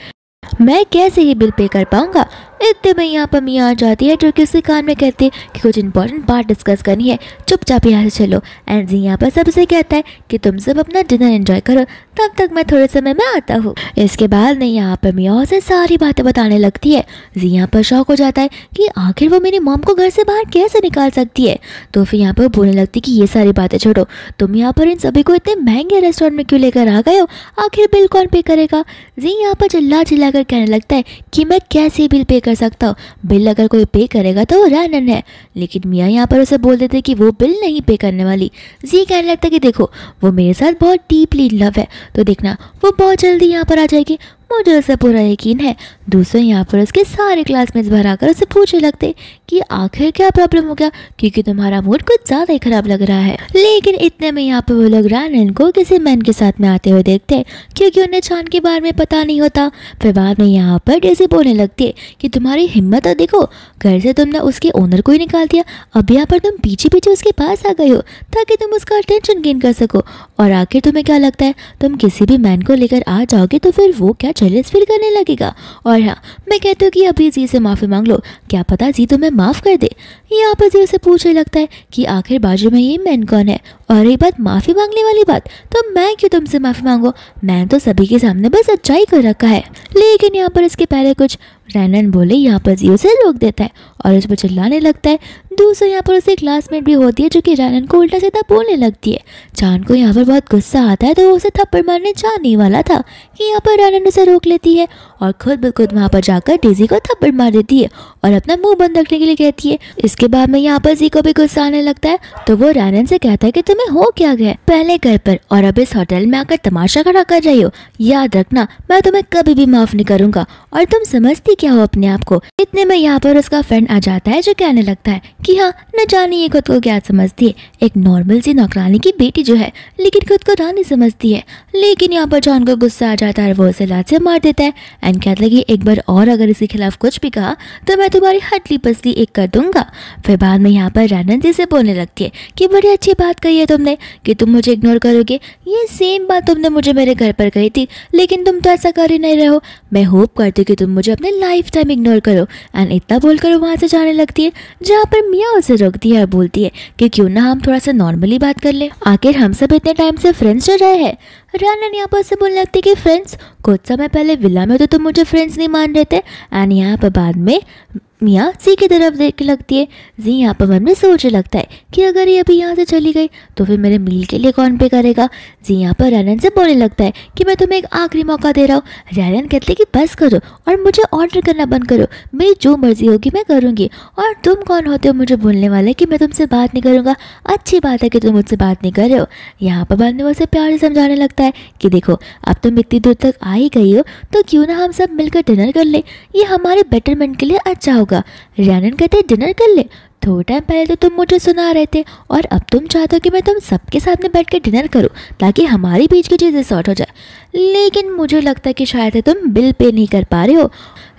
Speaker 1: मैं कैसे ही बिल पे कर पाऊँगा। इतने में यहाँ पर मियाँ आ जाती है, जो कि उसके कान में कहती है कि कुछ इंपॉर्टेंट बात डिस्कस करनी है, चुपचाप यहाँ से चलो। एंड जी यहाँ पर सबसे कहता है कि तुम सब अपना डिनर एंजॉय करो, तब तक मैं थोड़े समय में आता हूँ। इसके बाद नहीं यहाँ पर मियाँ उसे सारी बातें बताने लगती है। जी यहाँ पर शौक हो जाता है कि आखिर वो मेरी मॉम को घर से बाहर कैसे निकाल सकती है। तो फिर यहाँ पर बोलने लगती है कि ये सारी बातें छोड़ो, तुम यहाँ पर इन सभी को इतने महंगे रेस्टोरेंट में क्यों लेकर आ गए हो, आखिर बिल कौन पे करेगा। जी यहाँ पर चिल्ला चिल्ला कर कहने लगता है कि मैं कैसे बिल पे कर सकता हूँ, बिल अगर कोई पे करेगा तो वो रानन है। लेकिन मियाँ यहाँ पर उसे बोल देते कि वो बिल नहीं पे करने वाली। जी कहने लगता है कि देखो, वो मेरे साथ बहुत डीपली इन लव है, तो देखना वो बहुत जल्दी यहाँ पर आ जाएगी, मुझे उसे पूरा यकीन है। दूसरे यहाँ पर उसके सारे क्लासमेट्स बाहर आकर उसे पूछने लगते कि आखिर क्या प्रॉब्लम हो गया, क्योंकि तुम्हारा मूड कुछ ज़्यादा ही खराब लग रहा है। लेकिन इतने में यहाँ पर वो लोग रानन को किसी मैन के साथ में आते हुए देखते हैं, क्योंकि उन्हें चान के बारे में पता नहीं होता। फिर बाद में यहाँ पर डेज़ी बोलने लगती है कि तुम्हारी हिम्मत है, देखो घर से तुमने उसके ओनर को ही निकाल दिया, अब यहाँ पर तुम पीछे पीछे उसके पास आ गए हो ताकि तुम उसका अटेंशन गेन कर सको। और आखिर तुम्हें क्या लगता है, तुम किसी भी मैन को लेकर आ जाओगे तो फिर वो क्या जेलस फील करने लगेगा। और हाँ, मैं कहती हूँ कि अभी जी से माफ़ी मांग लो, क्या पता जी तुम्हें माफ़ कर दे। यहाँ पर जी उसे पूछने लगता है कि आखिर बाजू में ये मैन कौन है, और ये बात माफ़ी मांगने वाली बात, तो मैं क्यों तुमसे माफ़ी मांगो, मैं तो सभी के सामने बस सच्चाई कर रखा है। लेकिन यहाँ पर इसके पहले कुछ रैनन बोले यहाँ पर जी उसे रोक देता है और उस पर चिल्लाने लगता है। दूसरी यहाँ पर उसे क्लासमेट भी होती है जो कि रैनन को उल्टा सीधा बोलने लगती है। चान को यहाँ पर बहुत गुस्सा आता है तो वो उसे थप्पड़ मारने जाने वाला था कि यहाँ पर रैनन उसे रोक लेती है और खुद ब खुद वहाँ पर जाकर डेजी को थप्पड़ मार देती है और अपना मुंह बंद रखने के लिए कहती है। इसके बाद में यहाँ पर जी को भी गुस्सा आने लगता है तो वो रैनन से कहता है कि तुम्हें हो क्या गया, पहले घर पर और अब इस होटल में आकर तमाशा खड़ा कर रही हो। याद रखना मैं तुम्हें कभी भी माफ नहीं करूंगा और तुम समझती क्या हो अपने आप को। इतने में यहाँ पर उसका फ्रेंड आ जाता है जो कहने लगता है कि हाँ न जाने ये खुद को क्या समझती है, एक नॉर्मल सी नौकरानी की बेटी जो है लेकिन खुद को रानी समझती है। लेकिन यहाँ पर जान को गुस्सा आ जाता है, वो उसे लात से मार देता है एंड कहता है कि एक बार और अगर इसके खिलाफ कुछ भी कहा तो मैं तुम्हारी हटली पसली एक कर दूंगा। फिर बाद में यहाँ पर रैनन जी से बोलने लगती है कि बड़ी अच्छी बात कही है तुमने कि तुम मुझे इग्नोर करोगे, ये सेम बात तुमने मुझे मेरे घर पर कही थी लेकिन तुम तो ऐसा कर ही नहीं रहे हो। मैं होप करती हूँ कि तुम मुझे अपने लाइफ टाइम इग्नोर करो। एंड इतना बोलकर वहाँ से जाने लगती है जहाँ पर मिया उसे रोकती है और बोलती है कि क्यों ना हम थोड़ा सा नॉर्मली बात कर ले, आखिर हम सब इतने टाइम से फ्रेंड्स चल रहे हैं। रैनन यहाँ पर उससे बोलने लगती है कि फ्रेंड्स, कुछ समय पहले विला में तो तुम मुझे फ्रेंड्स नहीं मान रहे थे। एंड यहाँ पर बाद में मिया जी की तरफ देखने लगती है। जी यहाँ पर मन में सोचने लगता है कि अगर ये अभी यहाँ से चली गई तो फिर मेरे मील के लिए कौन पे करेगा। जी यहाँ पर रैनन से बोलने लगता है कि मैं तुम्हें एक आखिरी मौका दे रहा हूँ। रैनन कहते हैं कि बस करो और मुझे ऑर्डर करना बंद करो, मेरी जो मर्जी होगी मैं करूँगी और तुम कौन होते हो मुझे बोलने वाले कि मैं तुमसे बात नहीं करूँगा। अच्छी बात है कि तुम मुझसे बात नहीं कर रहे हो। यहाँ पर बाद में उसे प्यार से समझाने लगता है कि देखो अब तुम इतनी दूर तक आ ही गई हो तो क्यों ना हम सब मिलकर डिनर कर ले, ये हमारे बेटरमेंट के लिए अच्छा होगा। रैनन कहते डिनर कर ले, थोड़ा टाइम पहले तो तुम मुझे सुना रहे थे और अब तुम चाहते हो कि मैं तुम सबके साथ में बैठ कर डिनर करूं ताकि हमारी बीच की चीज़ें सॉर्ट हो जाए। लेकिन मुझे लगता है कि शायद तुम बिल पे नहीं कर पा रहे हो।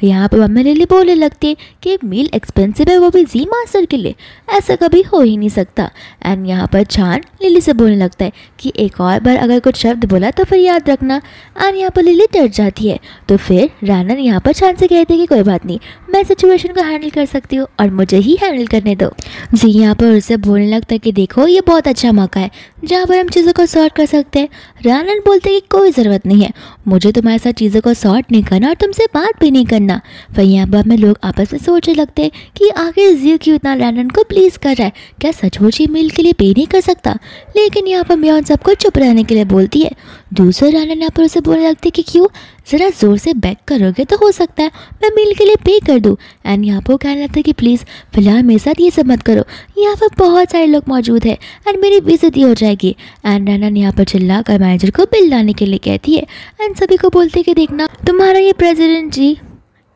Speaker 1: यहाँ पर मम्मी लिली बोलने लगती है कि मील एक्सपेंसिव है, वो भी जी मास्टर के लिए, ऐसा कभी हो ही नहीं सकता। एंड यहाँ पर चान लिली से बोलने लगता है कि एक और बार अगर कुछ शब्द बोला तो फिर याद रखना। एंड यहाँ पर लिली डर जाती है तो फिर रैनन यहाँ पर चान से कहते हैं कि कोई बात नहीं, मैं सिचुएशन को हैंडल कर सकती हूँ और मुझे ही हैंडल करने दो। जी यहाँ पर उससे बोलने लगता है कि देखो ये बहुत अच्छा मौका है जहाँ पर हम चीज़ों को सॉर्ट कर सकते हैं। रैनन बोलते हैं कि कोई ज़रूरत नहीं है, मुझे तुम्हारे साथ चीज़ों को सॉर्ट नहीं करना और तुमसे बात भी नहीं करना। फिर यहाँ पर में लोग आपस में सोचने लगते हैं कि आखिर जी क्यों इतना रैनन को प्लीज़ कर रहा है, क्या सचमुच ही मील के लिए पे नहीं कर सकता। लेकिन यहाँ पर मिया उन सबको चुप रहने के लिए बोलती है। दूसरा रैनन यहाँ पर उसे बोलने लगती है कि क्यों, ज़रा ज़ोर से बैक करोगे तो हो सकता है मैं मील के लिए पे कर दूँ। एंड यहाँ पर कहने लगता है कि प्लीज़ फिलहाल मेरे साथ ये सब मत करो, यहाँ पर बहुत सारे लोग मौजूद हैं एंड मेरी बेइज्जती हो जाएगी। एंड रैनन यहाँ पर चिल्ला कर मैनेजर को बिल लाने के लिए कहती है एंड सभी को बोलती है कि देखना तुम्हारा ये प्रेसिडेंट जी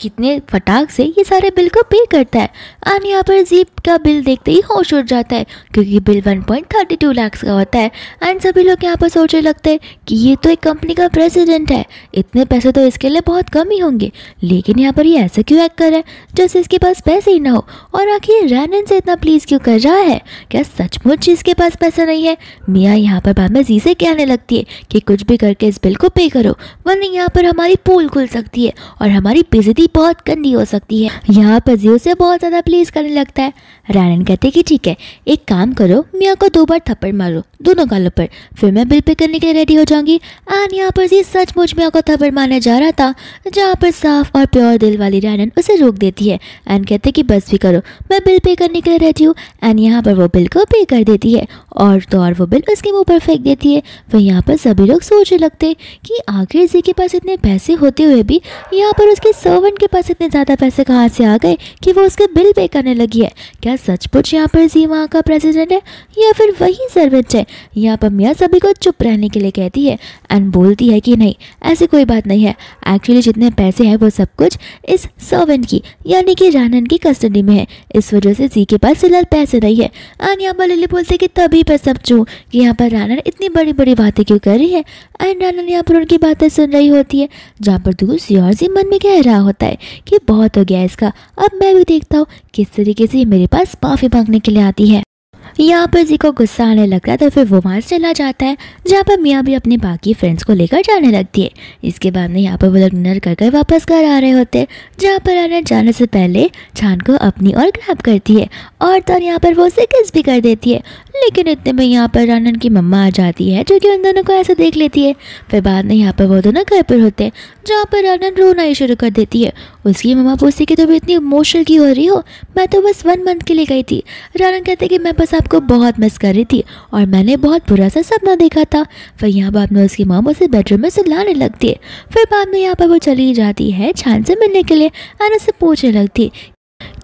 Speaker 1: कितने फटाक से ये सारे बिल को पे करता है। एंड यहाँ पर जीप का बिल देखते ही होश उड़ जाता है क्योंकि बिल 1.32 लाख का होता है। एंड सभी लोग यहाँ पर सोचने लगते हैं कि ये तो एक कंपनी का प्रेसिडेंट है, इतने पैसे तो इसके लिए बहुत कम ही होंगे, लेकिन यहाँ पर ये ऐसा क्यों एक्ट कर रहा है जैसे इसके पास पैसे ही ना हो। और आखिर रैनन से इतना प्लीज़ क्यों कर रहा है, क्या सचमुच इसके पास पैसा नहीं है। मिया यहाँ पर बाद में जी से कहने लगती है कि कुछ भी करके इस बिल को पे करो वरना यहाँ पर हमारी पोल खुल सकती है और हमारी बेइज्जती बहुत गंदी हो सकती है। यहाँ पर जी उसे बहुत ज़्यादा प्लीज़ करने लगता है। रैनन कहते हैं कि ठीक है एक काम करो, मिया को 2 बार थप्पड़ मारो दोनों गालों पर, फिर मैं बिल पे करने के लिए रेडी हो जाऊंगी। एंड यहाँ पर जी सचमुच मिया को थप्पड़ मारने जा रहा था जहाँ पर साफ और प्योर दिल वाली रैनन उसे रोक देती है एंड कहते कि बस भी करो मैं बिल पे करने के लिए रेडी हूँ। एंड यहाँ पर वो बिल को पे कर देती है और तो और वो बिल उसके मुँह पर फेंक देती है। फिर यहाँ पर सभी लोग सोचने लगते कि आखिर जी के पास इतने पैसे होते हुए भी यहाँ पर उसके सर्वेंट के पास इतने ज़्यादा पैसे कहाँ से आ गए कि वो उसके बिल पे करने लगी है। क्या सचमुच यहाँ पर जी वहाँ का प्रेसिडेंट है या फिर वही सर्वेंट है। यहाँ पर मिया सभी को चुप रहने के लिए कहती है एंड बोलती है कि नहीं ऐसी कोई बात नहीं है, एक्चुअली जितने पैसे हैं वो सब कुछ इस सर्वेंट की यानी कि रैनन की कस्टडी में है, इस वजह से जी के पास फिलहाल पैसे नहीं है। एंड यहाँ पर लिली बोलते कि तभी पर समझूँ कि यहाँ पर रैनन इतनी बड़ी बड़ी बातें क्यों कर रही है। एंड रैनन यहाँ पर उनकी बातें सुन रही होती है जहाँ पर दूसरी और जी मन में कह रहा होता है कि बहुत हो गया इसका, अब मैं भी देखता हूँ किस तरीके से मेरे पास माफी मांगने के लिए आती है। यहाँ पर जी को गुस्सा आने लगता है तो फिर वो वहाँ से चला जाता है जहाँ पर मिया भी अपने बाकी फ्रेंड्स को लेकर जाने लगती है। इसके बाद में यहाँ पर वो लोग डिनर कर वापस घर आ रहे होते हैं जहाँ पर रैनन जाने से पहले चान को अपनी और ग्रैब करती है और तो यहाँ पर वो उसे किस भी कर देती है। लेकिन इतने में यहाँ पर रानन की मम्मा आ जाती है, जो कि उन दोनों को ऐसे देख लेती है। फिर बाद में यहाँ पर वो दोनों घर पर होते हैं, जहाँ पर रानन रोना ही शुरू कर देती है। उसकी मम्मा पूछती कि तुम इतनी इमोशनल क्यों हो रही हो, मैं तो बस 1 मंथ के लिए गई थी। रानन कहते कि मैं बस आपको बहुत मिस कर रही थी और मैंने बहुत बुरा सा सपना देखा था। फिर यहाँ बाद में उसकी मॉम उसे बेडरूम में सुलाने लगती है। फिर बाद में यहाँ पर वो चली जाती है छान से मिलने के लिए और उससे पूछने लगती है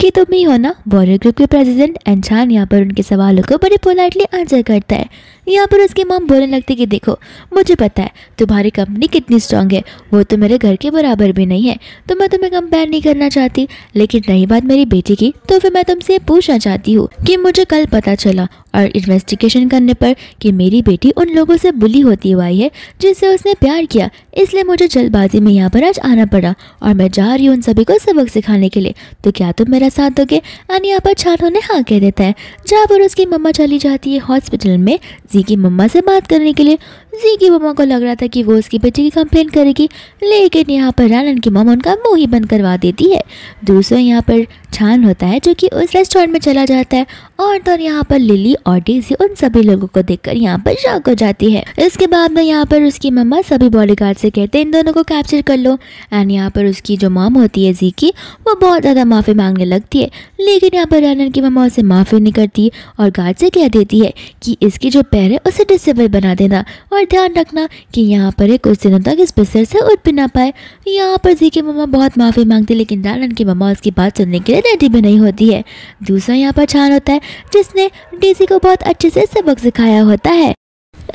Speaker 1: कि तुम ही हो ना वॉरियर ग्रुप के प्रेसिडेंट। एंड छान यहाँ पर उनके सवालों को बड़ी पोलाइटली आंसर करता है। यहाँ पर उसकी मॉम बोलने लगती कि देखो, मुझे पता है तुम्हारी कंपनी कितनी स्ट्रांग है, वो तो मेरे घर के बराबर भी नहीं है, तो मैं तुम्हें कंपेयर नहीं करना चाहती। लेकिन रही बात मेरी बेटी की, तो फिर मैं तुमसे पूछना चाहती हूँ कि मुझे कल पता चला और इन्वेस्टिगेशन करने पर कि मेरी बेटी उन लोगों से बुली होती हुई आई है जिससे उसने प्यार किया, इसलिए मुझे जल्दबाजी में यहाँ पर आज आना पड़ा और मैं जा रही हूँ उन सभी को सबक सिखाने के लिए। तो क्या तुम मेरा साथ दोगे? और यहाँ पर छानों ने हाँ कह देता है, जहाँ पर उसकी मम्मा चली जाती है हॉस्पिटल में जी की मम्मा से बात करने के लिए। जी की मम्मा को लग रहा था कि वो उसकी बेटी की कंप्लेंट करेगी, लेकिन यहाँ पर रानन की मम्मा उनका मुंह ही बंद करवा देती है। दूसरा यहाँ पर छान होता है, जो कि उस रेस्टोरेंट में चला जाता है और तो यहाँ पर लिली और डेज़ी उन सभी लोगों को देखकर यहाँ पर शॉक हो जाती है। इसके बाद में यहाँ पर उसकी मम्मा सभी बॉडीगार्ड से कहते हैं इन दोनों को कैप्चर कर लो। एंड यहाँ पर उसकी जो मॉम होती है जी की, वो बहुत ज़्यादा माफ़ी मांगने लगती है, लेकिन यहाँ पर रानन की मम्मा उसे माफ़ी नहीं करती और गार्ड से कह देती है कि इसकी जो पैर है उसे डिसेबल बना देना और ध्यान रखना कि यहाँ पर कुछ दिनों तक इस बिस्तर से उठ भी ना पाए। यहाँ पर जी की मम्मा बहुत माफ़ी मांगती है, लेकिन रानन की मम्मा उसकी बात सुनने के लिए रेडी भी नहीं होती है। दूसरा यहाँ पर छान होता है, जिसने डेज़ी को बहुत अच्छे से सबक सिखाया होता है।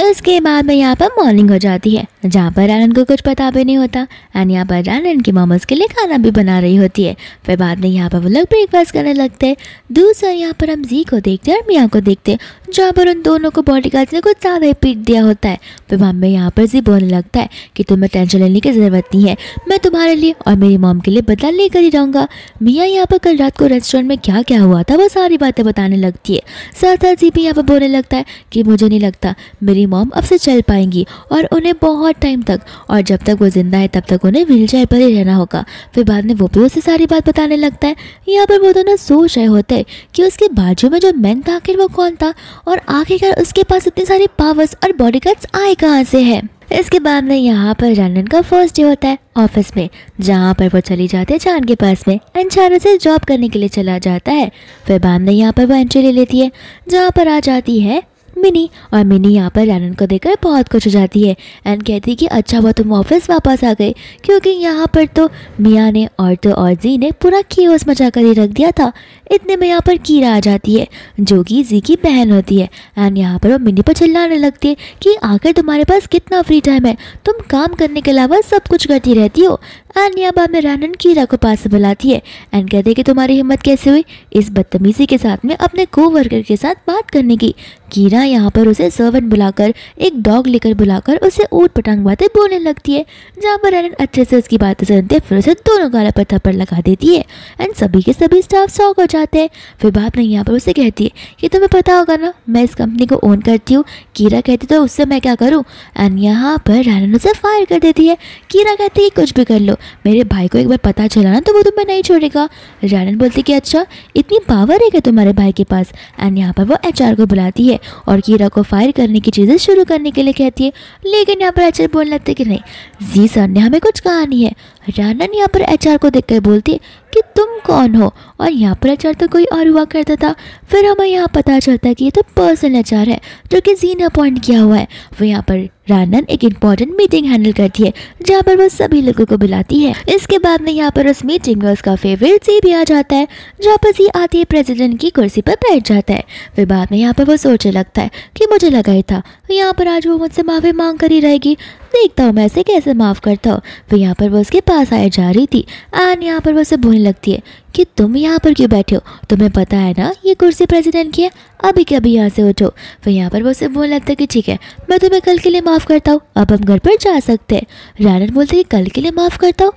Speaker 1: इसके बाद में यहाँ पर मॉर्निंग हो जाती है, जहाँ पर रानन को कुछ पता भी नहीं होता। एंड यहाँ पर रानन की मॉम उसके लिए खाना भी बना रही होती है। फिर बाद में यहाँ पर वो लोग ब्रेकफास्ट करने लगते हैं। दूसरा यहाँ पर हम जी को देखते हैं और मियाँ को देखते हैं, जहाँ पर उन दोनों को बॉडीगार्ड्स ने कुछ ज़्यादा ही पीट दिया होता है। फिर बाद में यहाँ पर जी बोलने लगता है कि तुम्हें टेंशन लेने की ज़रूरत नहीं है, मैं तुम्हारे लिए और मेरी मॉम के लिए बदला लेकर ही रहूँगा। मियाँ यहाँ पर कल रात को रेस्टोरेंट में क्या क्या हुआ था वो सारी बातें बताने लगती है। साथ साथ जी भी यहाँ पर बोलने लगता है कि मुझे नहीं लगता मेरी मॉम अब से चल पाएंगी और उन्हें बहुत टाइम तक, और जब तक वो जिंदा है तब तक उन्हें व्हीलचेयर पर ही रहना होगा। फिर बाद में वो भी उसे सारी बात बताने लगता है। यहाँ पर वो दोनों सोच रहे होते हैं कि उसके बाजू में जो मैन था आखिर वो कौन था और आखिरकार उसके पास इतनी सारी पावर्स और बॉडीगार्ड्स आए कहाँ से है। इसके बाद में यहाँ पर रानन का फर्स्ट डे होता है ऑफिस में, जहाँ पर वो चली जाती है छान के पास में एंड छान उसे जॉब करने के लिए चला जाता है। फिर बाद में यहाँ पर वो एंट्री ले लेती है, जहाँ पर आ जाती है मिनी, और मिनी यहाँ पर रानन को देखकर बहुत खुश हो जाती है एंड कहती कि अच्छा हुआ तुम ऑफिस वापस आ गए, क्योंकि यहाँ पर तो मियाँ ने और जी ने पूरा केओस मचा कर ही रख दिया था। इतने में यहाँ पर कीरा आ जाती है, जो कि जी की बहन होती है। एंड यहाँ पर वो मिनी पर चिल्लाने लगती है कि आखिर तुम्हारे पास कितना फ्री टाइम है, तुम काम करने के अलावा सब कुछ करती रहती हो। एंड यहाँ बाद में रानन कीरा को पास बुलाती है एंड कहते हैं कि तुम्हारी हिम्मत कैसे हुई इस बदतमीजी के साथ में अपने कोवर्कर के साथ बात करने की। कीरा यहाँ पर उसे सर्वेंट बुलाकर एक डॉग लेकर बुलाकर उसे ऊट पटांग बातें बोलने लगती है, जहाँ पर रानन अच्छे से उसकी बातें सुनते फिर उसे दोनों गालों पर थप्पड़ लगा देती है एंड सभी के सभी स्टाफ शॉक हो जाते हैं। फिर बाद में यहाँ पर उसे कहती है कि तुम्हें पता होगा ना मैं इस कंपनी को ओन करती हूँ। कीरा कहती तो उससे मैं क्या करूँ। एंड यहाँ पर रानन उसे फायर कर देती है। कीरा कहती है कुछ भी कर लो, मेरे भाई को एक बार पता चला ना तो वो तुम्हें नहीं छोड़ेगा। रानन बोलती कि अच्छा इतनी पावर है क्या तुम्हारे भाई के पास। एंड यहाँ पर वो HR को बुलाती है और कीरा को फायर करने की चीज़ें शुरू करने के लिए कहती है, लेकिन यहाँ पर HR बोलने लगते कि नहीं जी सर ने हमें कुछ कहा नहीं है। रानन यहाँ पर HR को देखकर बोलती है कि तुम कौन हो, और यहाँ पर HR तो कोई और हुआ करता था। फिर हमें यहाँ पता चलता है कि ये तो पर्सनल HR है जो कि जी ने अपॉइंट किया हुआ है। वो यहाँ पर रानन एक इम्पॉर्टेंट मीटिंग हैंडल करती है, जहाँ पर वो सभी लोगों को बुलाती है। इसके बाद में यहाँ पर उस मीटिंग में उसका फेवरेट जी भी आ जाता है, जहाँ पर जी आती है प्रेसिडेंट की कुर्सी पर बैठ जाता है। फिर बाद में यहाँ पर वो सोचने लगता है कि मुझे लगा ही था यहाँ पर आज वो मुझसे माफ़ी मांग कर ही रहेगी, देखता हूँ मैं ऐसे कैसे माफ़ करता हूँ। फिर यहाँ पर वो उसके पास आए जा रही थी एंड यहाँ पर वो उसे बोलने लगती है कि तुम यहाँ पर क्यों बैठे हो, तुम्हें पता है ना ये कुर्सी प्रेसिडेंट की है, अभी के अभी यहाँ से उठो। फिर यहाँ पर वो उसे बोलने लगता है कि ठीक है मैं तुम्हें कल के लिए माफ़ करता हूँ, अब हम घर पर जा सकते हैं। रानन बोलते कि कल के लिए माफ़ करता हूँ,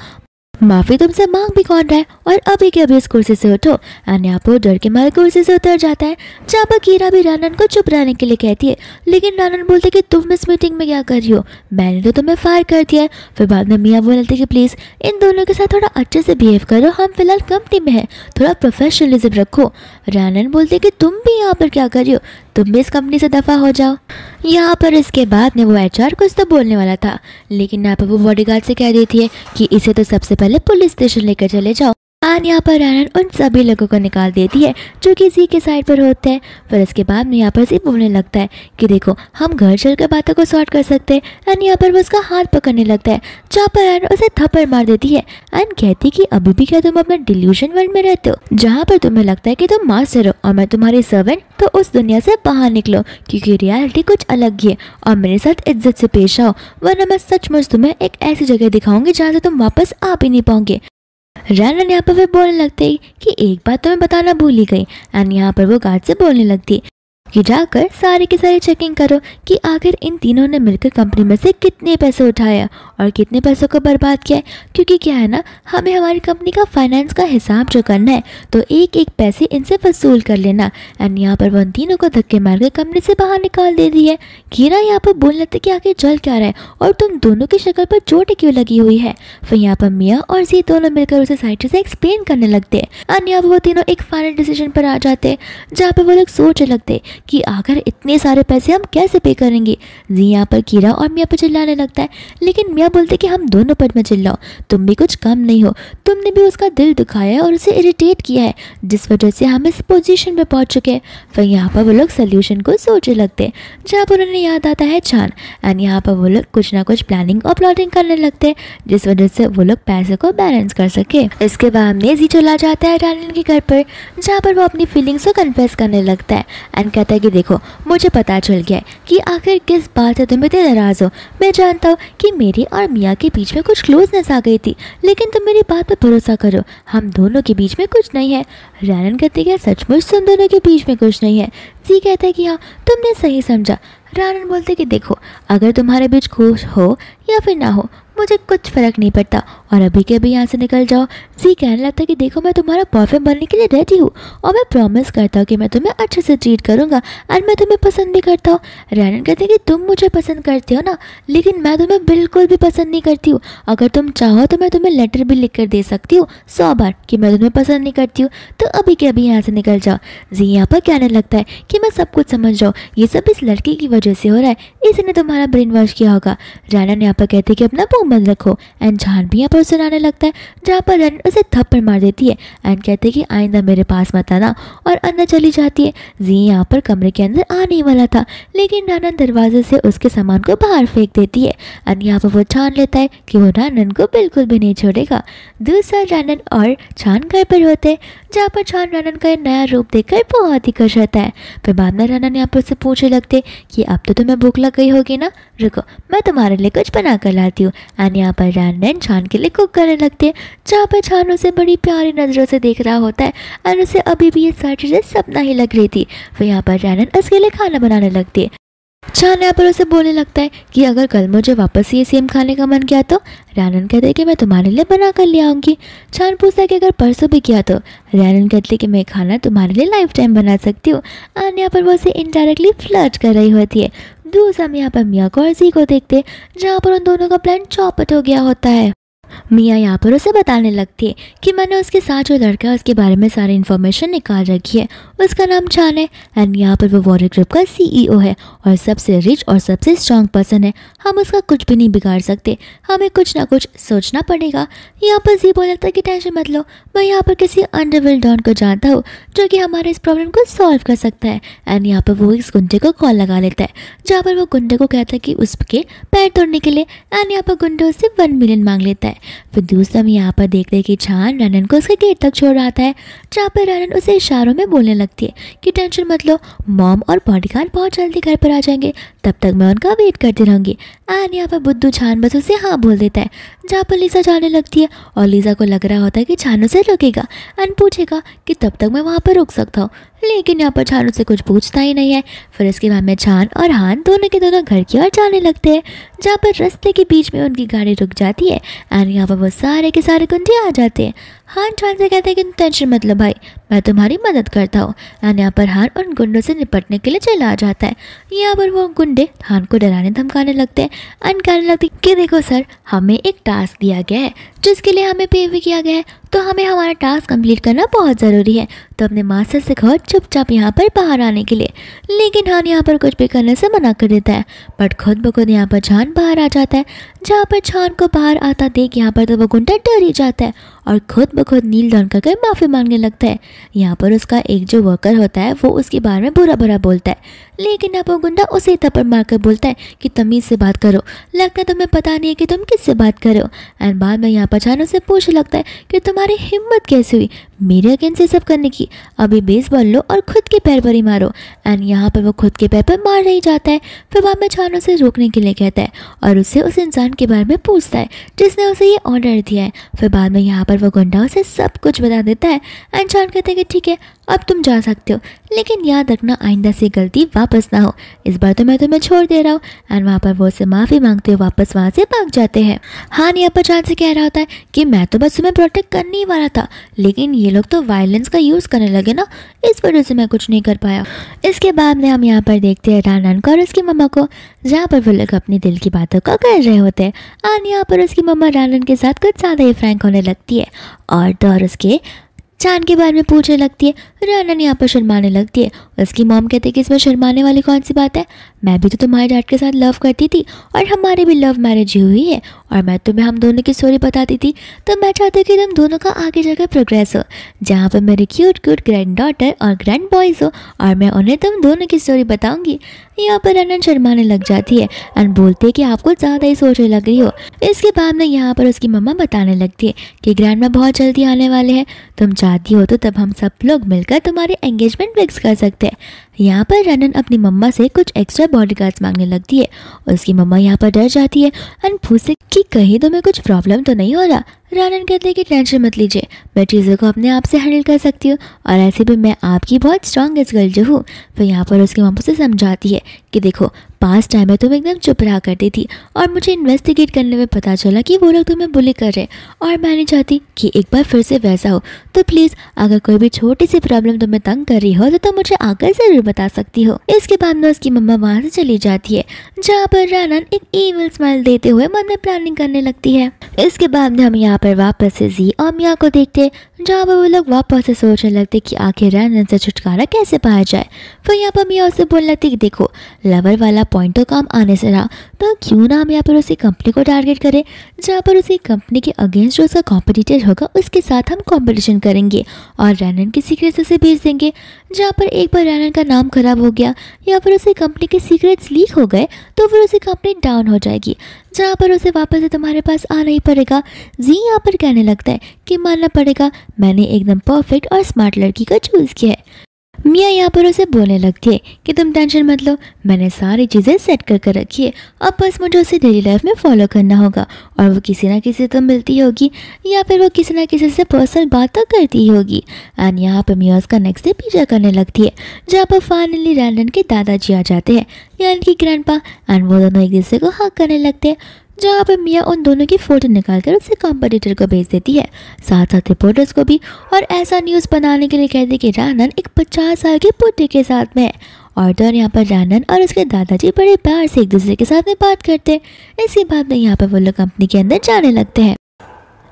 Speaker 1: माफ़ी तुमसे मांग भी कौन रहा है, और अभी के अभी इस कुर्सी से उठो। एंड यहाँ पर डर के मारे कुर्सी से उतर जाता है, जहाँ पर कीरा भी रानन को चुप रहने के लिए कहती है, लेकिन रानन बोलते कि तुम इस मीटिंग में क्या कर रही हो, मैंने तो तुम्हें फायर कर दिया है। फिर बाद में मियाँ बोलते कि प्लीज़ इन दोनों के साथ थोड़ा अच्छे से बिहेव करो, हम फिलहाल कंपनी में हैं, थोड़ा प्रोफेशनलिज्म रखो। रानन बोलते कि तुम भी यहाँ पर क्या कर रही हो, तुम भी इस कंपनी से दफ़ा हो जाओ। यहाँ पर इसके बाद में वो एचआर कुछ तो बोलने वाला था, लेकिन यहाँ पर वो बॉडीगार्ड से कह देती है कि इसे तो सबसे पहले पुलिस स्टेशन लेकर चले जाओ। और यहाँ पर रानन उन सभी लोगों को निकाल देती है जो कि जी के साइड पर होते हैं। फिर इसके बाद में यहाँ पर जी बोलने लगता है कि देखो हम घर चलकर बातों को सॉर्ट कर सकते हैं। एंड यहाँ पर वो उसका हाथ पकड़ने लगता है, जहाँ पर रानन उसे थप्पड़ मार देती है एंड कहती कि अभी भी क्या तुम अपने डिल्यूजन वर्ल्ड में रहते हो, जहाँ पर तुम्हें लगता है कि तुम मास्टर हो और मैं तुम्हारी सर्वेंट, तो उस दुनिया से बाहर निकलो क्योंकि रियलिटी कुछ अलग ही है और मेरे साथ इज्जत से पेश आओ, वरना मैं सचमुच तुम्हें एक ऐसी जगह दिखाऊंगी जहाँ से तुम वापस आ भी नहीं पाओगे। रानन यहाँ पर फिर बोलने लगते हैं कि एक बात तो मैं बताना भूल ही गई। एंड यहाँ पर वो गार्ड से बोलने लगती है कि जाकर सारे की सारी चेकिंग करो कि आखिर इन तीनों ने मिलकर कंपनी में से कितने पैसे उठाया और कितने पैसों को बर्बाद किया है, क्योंकि क्या है ना, हमें हमारी कंपनी का फाइनेंस का हिसाब जो करना है, तो एक एक पैसे इनसे वसूल कर लेना। एंड यहाँ पर वो उन तीनों को धक्के मारकर कंपनी से बाहर निकाल दे दी है। कीरा यहाँ पर बोलने लगती कि आखिर चल क्या रहा है और तुम दोनों की शक्ल पर चोट क्यों लगी हुई है। फिर यहाँ पर मिया और जी दोनों मिलकर उसे साइड से एक्सप्लेन करने लगते हैं। एंड यहाँ पर वो तीनों एक फाइनल डिसीजन पर आ जाते हैं, जहाँ पर वो लोग सोचने लगते कि आखिर इतने सारे पैसे हम कैसे पे करेंगे। जी यहाँ पर कीरा और मिया पर चिल्लाने लगता है, लेकिन मिया बोलते कि हम दोनों पर मत चिल्लाओ, तुम भी कुछ कम नहीं हो, तुमने भी उसका दिल दुखाया है और उसे इरिटेट किया है, जिस वजह से हम इस पोजीशन पे पहुंच चुके हैं। फिर यहाँ पर वो लोग सोल्यूशन को सोचने लगते हैं, जहाँ पर उन्हें याद आता है चांद। एंड यहाँ पर वो लोग कुछ ना कुछ प्लानिंग और प्लॉटिंग करने लगते हैं, जिस वजह से वो लोग पैसे को बैलेंस कर सके। इसके बाद में जी चला जाता है रानन के घर पर, जहाँ पर वो अपनी फीलिंग्स को कन्फेस करने लगता है एंड कहता है कि देखो मुझे पता चल गया है कि आखिर किस बात से तुम इतने नाराज हो। मैं जानता हूँ कि मेरी और मिया के बीच में कुछ क्लोजनेस आ गई थी, लेकिन तुम मेरी बात पर भरोसा करो, हम दोनों के बीच में कुछ नहीं है। रानन कहती है सचमुच तुम दोनों के बीच में कुछ नहीं है। जी कहता है कि हाँ तुमने सही समझा। रानन बोलते कि देखो अगर तुम्हारे बीच खुश हो या फिर ना हो मुझे कुछ फ़र्क नहीं पड़ता और अभी के अभी यहाँ से निकल जाओ। जी कहने लगता है कि देखो मैं तुम्हारा बॉयफ्रेंड बनने के लिए रेडी हूँ और मैं प्रॉमिस करता हूँ कि मैं तुम्हें अच्छे से ट्रीट करूँगा और मैं तुम्हें पसंद भी करता हूँ। रानन कहते हैं कि तुम मुझे पसंद करते हो ना, लेकिन मैं तुम्हें बिल्कुल भी पसंद नहीं करती हूँ। अगर तुम चाहो तो मैं तुम्हें लेटर भी लिख कर दे सकती हूँ 100 बार कि मैं तुम्हें पसंद नहीं करती हूँ, तो अभी के अभी यहाँ से निकल जाओ। जी यहाँ पर कहने लगता है कि मैं सब कुछ समझ रहा हूँ, ये सब इस लड़की की वजह से हो रहा है, इसने तुम्हारा ब्रेन वॉश किया होगा। रानन यहाँ पर कहते हैं कि अपना मुंह बंद रखो। एंड जान भी यहाँ पर सुनाने लगता है, जहाँ पर रानन उसे थप्पड़ मार देती है एंड कहते हैं कि आइंदा मेरे पास मत आना, और अंदर चली जाती है। जी यहाँ पर कमरे के अंदर आने वाला था, लेकिन रानन दरवाजे से उसके सामान को बाहर फेंक देती है। एंड यहाँ पर वो ठान लेता है कि वो रानन को बिल्कुल भी नहीं छोड़ेगा। दूसरा रानन और छान घर पर होते, जहाँ पर छान रानन का नया रूप देखकर बहुत ही खुश होता है। फिर बाद में रानन यहाँ पर उससे पूछने लगते कि अब तो तुम्हें भूख लग गई होगी ना, रुको मैं तुम्हारे लिए कुछ बना कर लाती हूँ। एंड यहाँ पर रानन छान के लिए कुक करने लगते हैं, जहाँ पर छान उसे बड़ी प्यारी नज़रों से देख रहा होता है और उसे अभी भी ये सारी चीज़ें सपना ही लग रही थी। फिर यहाँ पर रानन उसके लिए खाना बनाने लगती है। छान यहाँ पर उसे बोलने लगता है कि अगर कल मुझे वापस ये सेम खाने का मन किया तो। रानन कहते हैं कि मैं तुम्हारे लिए बना कर ले आऊँगी। छान पूछता है कि अगर परसों भी किया तो। रानन कहती है कि मैं खाना तुम्हारे लिए लाइफ टाइम बना सकती हूँ। और यहाँ पर वो उसे इनडायरेक्टली फ्लर्ट कर रही होती है। दूसरा हम यहाँ पर मिया को और जी को देखते, जहाँ पर उन दोनों का प्लान चौपट हो गया होता है। मिया यहाँ पर उसे बताने लगती है कि मैंने उसके साथ जो लड़का है उसके बारे में सारी इन्फॉर्मेशन निकाल रखी है, उसका नाम छान है एंड यहाँ पर वो वॉरियर ग्रुप का CEO है और सबसे रिच और सबसे स्ट्रांग पर्सन है। हम उसका कुछ भी नहीं बिगाड़ सकते, हमें कुछ ना कुछ सोचना पड़ेगा। यहाँ पर जी बोल लगता है कि टेंशन मत लो, मैं यहाँ पर किसी अंडरवर्ल्ड डॉन को जानता हूँ जो कि हमारे इस प्रॉब्लम को सॉल्व कर सकता है। एंड यहाँ पर वो इस गुंडे को कॉल लगा लेता है, जहाँ पर वो गुंडे को कहता है कि उसके पैर तोड़ने के लिए। एंड यहाँ पर गुंडे उससे 1 मिलियन मांग लेता है। फिर दूसरा हम यहाँ पर देखते हैं कि छान रानन को उसके गेट तक छोड़ आता है, जहाँ पर रानन उसे इशारों में बोलने लगती है कि टेंशन मत लो, मॉम और बॉडीगार्ड बहुत जल्दी घर पर आ जाएंगे, तब तक मैं उनका वेट करती रहूँगी। एंड यहाँ पर बुद्धू छान बस उसे हाँ बोल देता है, जहाँ पर लीजा जाने लगती है और लीजा को लग रहा होता है कि छान उसे रुकेगा एंड पूछेगा कि तब तक मैं वहाँ पर रुक सकता हूँ, लेकिन यहाँ पर छान उससे कुछ पूछता ही नहीं है। फिर इसके बाद में छान और हान दोनों के दोनों घर की ओर जाने लगते हैं, जहाँ पर रास्ते के बीच में उनकी गाड़ी रुक जाती है एंड यहाँ पर वो सारे के सारे गुंडे आ जाते हैं। हान छान से कहते हैं कि तुम टेंशन मत लो भाई, मैं तुम्हारी मदद करता हूँ। एंड यहाँ पर हान उन गुंडों से निपटने के लिए चला आ जाता है। यहाँ पर वो गुंडे हान को डराने धमकाने लगते हैं एंड कहने लगते हैं कि देखो सर, हमें एक टास्क दिया गया है जिसके लिए हमें पे भी किया गया है, तो हमें हमारा टास्क कंप्लीट करना बहुत ज़रूरी है। तो अपने मास्टर से कहो चुपचाप यहाँ पर बाहर आने के लिए। लेकिन हान यहाँ पर कुछ भी करने से मना कर देता है, बट खुद ब खुद यहाँ पर छान बाहर आ जाता है। जहाँ पर छान को बाहर आता देख यहाँ पर तो वो गुंडा डर ही जाता है और खुद ब खुद नील डाउन करके माफ़ी मांगने लगता है। यहाँ पर उसका एक जो वर्कर होता है वो उसके बारे में बुरा भरा बोलता है, लेकिन यहाँ पर गुंडा उसे थप्पड़ मारकर बोलता है कि तमीज़ से बात करो, लगता है तुम्हें पता नहीं है कि तुम किससे बात करो। एंड बाद में यहाँ पर छान उसे पूछने लगता है कि तुम्हारी हिम्मत कैसे हुई मेरे अगेंस्ट से सब करने की, अभी बेसबॉल लो और खुद के पैर पर ही मारो। एंड यहाँ पर वो खुद के पैर पर मार ही जाता है। फिर बाद में छान उसे रोकने के लिए कहता है और उससे उस इंसान के बारे में पूछता है जिसने उसे ये ऑर्डर दिया है। फिर बाद में यहाँ पर वो गुंडा उसे सब कुछ बता देता है। एंड छान कहते हैं कि ठीक है अब तुम जा सकते हो, लेकिन याद रखना आइंदा से गलती वापस ना हो, इस बार तो मैं तुम्हें छोड़ दे रहा हूँ। एंड वहाँ पर वो उससे माफ़ी मांगते हुए वापस वहाँ से भाग जाते हैं। हान यहाँ पर छान से कह रहा होता है कि मैं तो बस तुम्हें प्रोटेक्ट करने ही वाला था, लेकिन ये लोग तो वायलेंस का यूज़ करने लगे ना, इस वजह से मैं कुछ नहीं कर पाया। इसके बाद में हम यहाँ पर देखते हैं रानन को और उसकी मम्मा को, जहाँ पर वो लोग अपनी दिल की बातों को कर रहे होते हैं। और यहाँ पर उसकी मम्मा रानन के साथ कुछ ज़्यादा ही फ्रैंक होने लगती है और डर उसके छान के बारे में पूछने लगती है। रानन यहाँ पर शर्माने लगती है। उसकी मॉम कहते हैं कि इसमें शर्माने वाली कौन सी बात है, मैं भी तो तुम्हारे डैड के साथ लव करती थी और हमारी भी लव मैरिज हुई है और मैं तुम्हें हम दोनों की स्टोरी बताती थी, तो मैं चाहती हूँ कि तुम दोनों का आगे जाकर प्रोग्रेस हो, जहाँ पर मेरी क्यूट क्यूट ग्रैंड डॉटर और ग्रैंड बॉयज़ हो और मैं उन्हें तुम दोनों की स्टोरी बताऊँगी। यहाँ पर रानन शर्माने लग जाती है एंड बोलते हैं कि आप कुछ ज़्यादा ही सोचने लग रही हो। इसके बाद में यहाँ पर उसकी मम्मा बताने लगती है कि ग्रैंडमा बहुत जल्दी आने वाले हैं, तुम चाहती हो तो तब हम सब लोग मिलकर तुम्हारे एंगेजमेंट फिक्स कर सकते हैं। यहाँ पर रानन अपनी मम्मा से कुछ एक्स्ट्रा बॉडीगार्ड्स मांगने लगती है। उसकी मम्मा यहाँ पर डर जाती है एंड पूछते कि कहीं तुम्हें कुछ प्रॉब्लम तो नहीं हो रहा। रानन कहते हैं कि टेंशन मत लीजिए, मैं चीज़ों को अपने आप से हैंडल कर सकती हूँ और ऐसे भी मैं आपकी बहुत स्ट्रॉन्गेस्ट गर्ल जो हूँ। फिर यहाँ पर उसकी मम्मा से समझाती है कि देखो पास्ट टाइम में तुम एकदम चुप रहा करती थी और मुझे इन्वेस्टिगेट करने में पता चला कि वो लोग तुम्हें बुली कर रहे और मैं नहीं चाहती कि एक बार फिर से वैसा हो, तो प्लीज़ अगर कोई भी छोटी सी प्रॉब्लम तुम्हें तंग कर रही हो तो तुम मुझे आकर ज़रूर बता सकती हो। इसके बाद में उसकी मम्मा वहाँ से चली जाती है, जहाँ पर रानन एक ईविल स्माइल देते हुए मन में प्लानिंग करने लगती है। इसके बाद में हम यहाँ पर वापस से जी और मिया को देखते, जहाँ पर वो लोग वापस से सोचने लगते कि आखिर रानन से छुटकारा कैसे पाया जाए। फिर यहाँ पर मिया उससे बोलने लगती कि देखो लवर वाला पॉइंट तो काम आने से रहा, तो क्यों ना हम यहाँ पर उसी कंपनी को टारगेट करें, जहाँ पर उसी कंपनी के अगेंस्ट जो उसका कॉम्पिटिटर होगा उसके साथ हम कॉम्पिटिशन करेंगे और रानन की सीक्रेट्स उसे भेज देंगे। जहाँ पर एक बार रानन का नाम खराब हो गया या फिर उसी कंपनी के सीक्रेट्स लीक हो गए तो फिर उसी कंपनी डाउन हो जाएगी, जहाँ पर उसे वापस से तुम्हारे पास आना ही पड़ेगा। जी यहाँ पर कहने लगता है कि मानना पड़ेगा मैंने एकदम परफेक्ट और स्मार्ट लड़की को चूज़ किया है। मिया यहाँ पर उसे बोलने लगती है कि तुम टेंशन मत लो, मैंने सारी चीज़ें सेट कर रखी है, अब बस मुझे उसे डेली लाइफ में फॉलो करना होगा और वो किसी ना किसी से तो मिलती होगी या फिर वो किसी ना किसी से पर्सनल बात तो करती ही होगी। एंड यहाँ पर मिया उसका नेक्स्ट डे पीछा करने लगती है, जहाँ पर फाइनली रानन के दादाजी आ जाते हैं यानी कि ग्रैंडपा, एंड वो दोनों एक दूसरे को हक करने लगते हैं, जहाँ पर मिया उन दोनों की फ़ोटो निकालकर उससे कॉम्पिटिटर को भेज देती है, साथ साथ रिपोर्टर्स को भी, और ऐसा न्यूज़ बनाने के लिए कहती कि रानन एक 50 साल के पुत्र के साथ में है। और तो यहाँ पर रानन और उसके दादाजी बड़े प्यार से एक दूसरे के साथ में बात करते हैं। इसके बाद में यहाँ पर वो लोग कंपनी के अंदर जाने लगते हैं।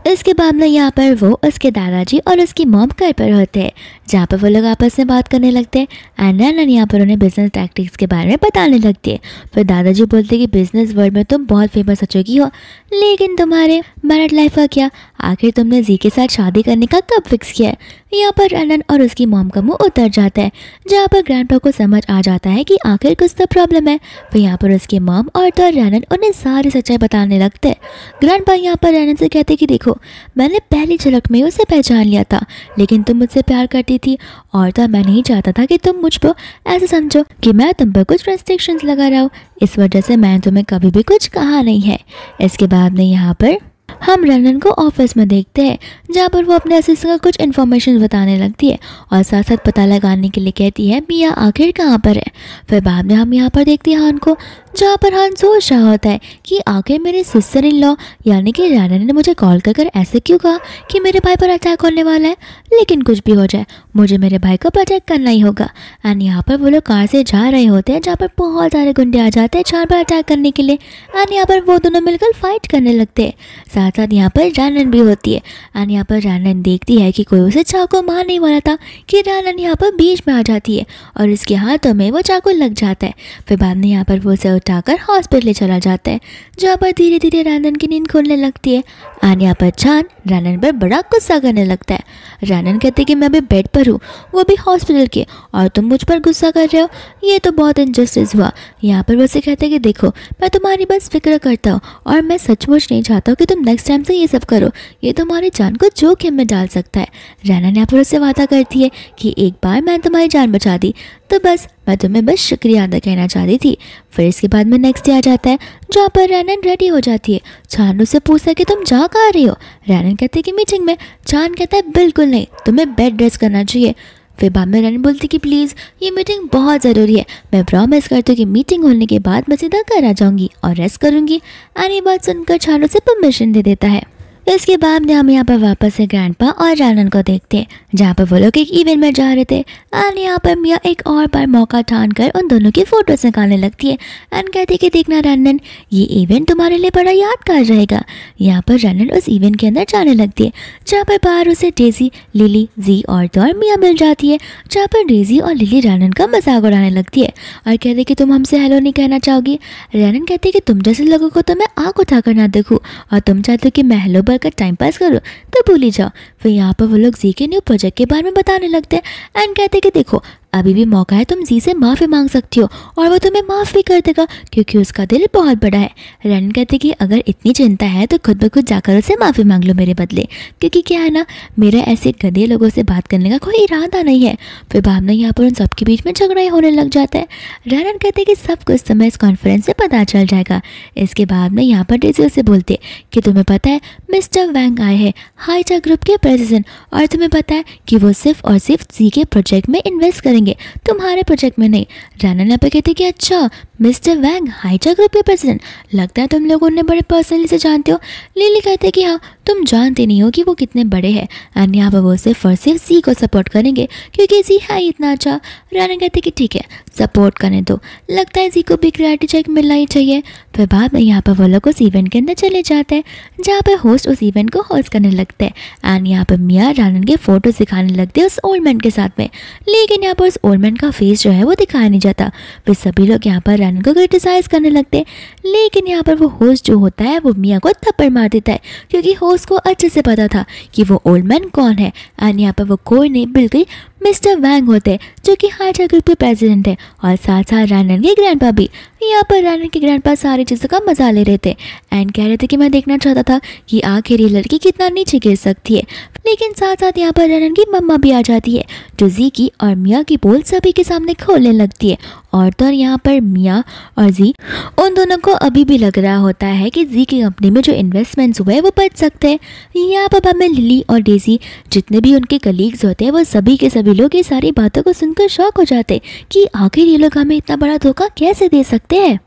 Speaker 1: इसके बाद में यहाँ पर वो उसके दादाजी और उसकी मॉम घर पर होते हैं, जहाँ पर वो लोग आपस में बात करने लगते हैं। एंड रानन यहाँ पर उन्हें बिजनेस टैक्टिक्स के बारे में बताने लगती है। फिर दादाजी बोलते हैं कि बिजनेस वर्ल्ड में तुम बहुत फेमस हो चुकी हो, लेकिन तुम्हारे मैरिड लाइफ का क्या, आखिर तुमने जी के साथ शादी करने का कब फिक्स किया है। यहाँ पर रानन और उसकी मॉम का मुंह उतर जाता है, जहाँ पर ग्रैंडपा को समझ आ जाता है कि आखिर कुछ तो प्रॉब्लम है। फिर यहाँ पर उसकी मॉम और तो रानन उन्हें सारी सच्चाई बताने लगते हैं। ग्रैंडपा यहाँ पर रानन से कहते कि देखो मैंने पहली झलक में उसे पहचान लिया था, लेकिन तुम मुझसे प्यार करती थी और तो मैं नहीं चाहता था कि तुम मुझ पर ऐसे समझो कि मैं तुम पर कुछ रेस्ट्रिक्शंस लगा रहा हूँ, इस वजह से मैं तुम्हें कभी भी कुछ कहा नहीं है। इसके बाद में यहाँ पर हम रानन को ऑफिस में देखते हैं, जहाँ पर वो अपने असिस्टेंट का कुछ इन्फॉर्मेशन बताने लगती है और साथ साथ पता लगाने के लिए कहती है मिया आखिर कहाँ पर है। फिर बाद में हम यहाँ पर देखते हैं हान को, जहाँ पर हान सोच रहा होता है कि आखिर मेरे सिस्टर इन लॉ यानी कि रानन ने मुझे कॉल कर ऐसे क्यों कहा कि मेरे भाई पर अटैक होने वाला है। लेकिन कुछ भी हो जाए मुझे मेरे भाई को प्रोटेक्ट करना ही होगा। एंड यहाँ पर वो लोग कार से जा रहे होते हैं जहाँ पर बहुत सारे गुंडे आ जाते हैं चार पर अटैक करने के लिए। एंड यहाँ पर वो दोनों मिलकर फाइट करने लगते हैं। साथ साथ यहाँ पर रानन भी होती है। एंड यहाँ पर रानन देखती है कि कोई उसे चाकू मारने वाला था कि रानन यहाँ पर बीच में आ जाती है और इसके हाथों में वो चाकू लग जाता है। फिर बाद में यहाँ पर वो उसे उठाकर हॉस्पिटल ले चला जाता है जहाँ पर धीरे धीरे रानन की नींद खुलने लगती है। एंड यहाँ पर चांद रानन पर बड़ा गुस्सा करने लगता है। रानन कहते कि मैं अभी बेड पर हूँ, वो भी हॉस्पिटल के, और तुम मुझ पर गुस्सा कर रहे हो, ये तो बहुत इनजस्टिस हुआ। यहाँ पर वो उसे कहते कि देखो मैं तुम्हारी बस फिक्र करता हूँ और मैं सचमुच नहीं चाहता हूँ कि तुम नेक्स्ट टाइम से ये सब करो, ये तुम्हारी जान को जोखिम में डाल सकता है। रानन यहाँ पर उससे वादा करती है कि एक बार मैं तुम्हारी जान बचा दी तो बस मैं तुम्हें बस शुक्रिया अदा कहना चाहती थी। फिर इसके बाद में नेक्स्ट डे आ जाता है जहाँ पर रानन रेडी हो जाती है। चांद उससे पूछता है कि तुम जा कहाँ रही हो। रानन कहते हैं कि मीटिंग में। चांद कहता है बिल्कुल नहीं, तुम्हें बेड ड्रेस करना चाहिए। फिर बाद में रानन बोलती कि प्लीज़ ये मीटिंग बहुत ज़रूरी है, मैं प्रॉमिस करती हूँ कि मीटिंग होने के बाद मैं सीधा घर आ जाऊँगी और रेस्ट करूँगी। और ये बात सुनकर चांद उसे परमिशन दे देता है। इसके बाद हम यहाँ पर वापस से ग्रैंडपा और रानन को देखते हैं जहाँ पर वो लोग एक इवेंट में जा रहे थे। एंड यहाँ पर मिया एक और बार मौका ठान कर उन दोनों की फोटोज निकालने लगती है एंड कहती है कि देखना रानन, ये इवेंट तुम्हारे लिए बड़ा यादगार रहेगा। यहाँ पर रानन उस इवेंट के अंदर जाने लगती है जहाँ पर बाहर उसे डेजी, लिली, जी और मिया मिल जाती है। जहाँ पर डेजी और लिली रानन का मजाक उड़ाने लगती है और कहती कि तुम हमसे हेलो नहीं कहना चाहोगी। रानन कहती है कि तुम जैसे लोगों को तो मैं आँख उठाकर ना देखूँ और तुम चाहते हो कि मैं हेलो कर टाइम पास करो तो भूल ही जाओ। फिर यहाँ पर वो लोग जी के न्यू प्रोजेक्ट के बारे में बताने लगते हैं एंड कहते हैं कि देखो अभी भी मौका है, तुम जी से माफ़ी मांग सकती हो और वो तुम्हें माफ़ भी कर देगा क्योंकि उसका दिल बहुत बड़ा है। रन कहते कि अगर इतनी चिंता है तो खुद ब खुद जाकर उसे माफ़ी मांग लो मेरे बदले, क्योंकि क्या है ना, मेरा ऐसे गधे लोगों से बात करने का कोई इरादा नहीं है। फिर बाद में यहाँ पर उन सबके बीच में झगड़ा होने लग जाता है। रन कहते कि सब कुछ समय इस कॉन्फ्रेंस से पता चल जाएगा। इसके बाद में यहाँ पर डेजी से बोलते कि तुम्हें पता है मिस्टर वैंग आए हैं, हाइचा ग्रुप के प्रेसिडेंट, और तुम्हें पता है कि वो सिर्फ और सिर्फ जी के प्रोजेक्ट में इन्वेस्ट करेंगे, तुम्हारे प्रोजेक्ट में नहीं। रानन यहाँ पे कहते कि अच्छा मिस्टर वैंग हाइचा ग्रुप के प्रेसिडेंट, लगता है तुम लोग उन्हें बड़े पर्सनली से जानते हो। लिली कहते कि हाँ, तुम जानते नहीं हो कि वो कितने बड़े हैं एंड यहाँ पर वो सिर्फ और सिर्फ जी को सपोर्ट करेंगे क्योंकि जी है इतना अच्छा। रानन कहते कि ठीक है सपोर्ट करने दो, लगता है जी को भी क्रिएटिव चेक मिलना ही चाहिए। फिर बाद में यहाँ पर वो लोग उस इवेंट के अंदर चले जाते हैं जहाँ पर होस्ट उस इवेंट को होस्ट करने लगते हैं एंड यहाँ पर मिया रानन के फोटो दिखाने लगते हैं उस ओल्ड मैन के साथ में, लेकिन यहाँ पर उस ओल्ड मैन का फेस जो है वो दिखाया नहीं जाता। फिर सभी लोग यहाँ पर रानन को क्रिटिसाइज करने लगते हैं, लेकिन यहाँ पर वो होस्ट जो होता है वो मिया को थप्पड़ मार देता है क्योंकि होस्ट को अच्छे से पता था कि वो ओल्ड मैन कौन है एंड यहाँ पर वो कोई नहीं बिल्कुल मिस्टर वैंग होते हैं जो कि हाइचा ग्रुप के प्रेसिडेंट है और साथ साथ रानन के ग्रैंडपा भी। यहाँ पर रानन के ग्रैंडपा सारी चीज़ों का मजा ले रहे थे एंड कह रहे थे कि मैं देखना चाहता था कि आखिर ये लड़की कितना नीचे गिर सकती है। लेकिन साथ साथ यहाँ पर रानन की मम्मा भी आ जाती है जो जी की और मिया की पोल सभी के सामने खोलने लगती है। और तो यहाँ पर मिया और जी उन दोनों को अभी भी लग रहा होता है कि जी की कंपनी में जो इन्वेस्टमेंट्स हुए वो बच सकते हैं। यहाँ पर हमें लिली और डेजी जितने भी उनके कलीग्स होते हैं वो सभी के सभी लोग ये सारी बातों को सुनकर शॉक हो जाते कि आखिर ये लोग हमें इतना बड़ा धोखा कैसे दे सकते हैं।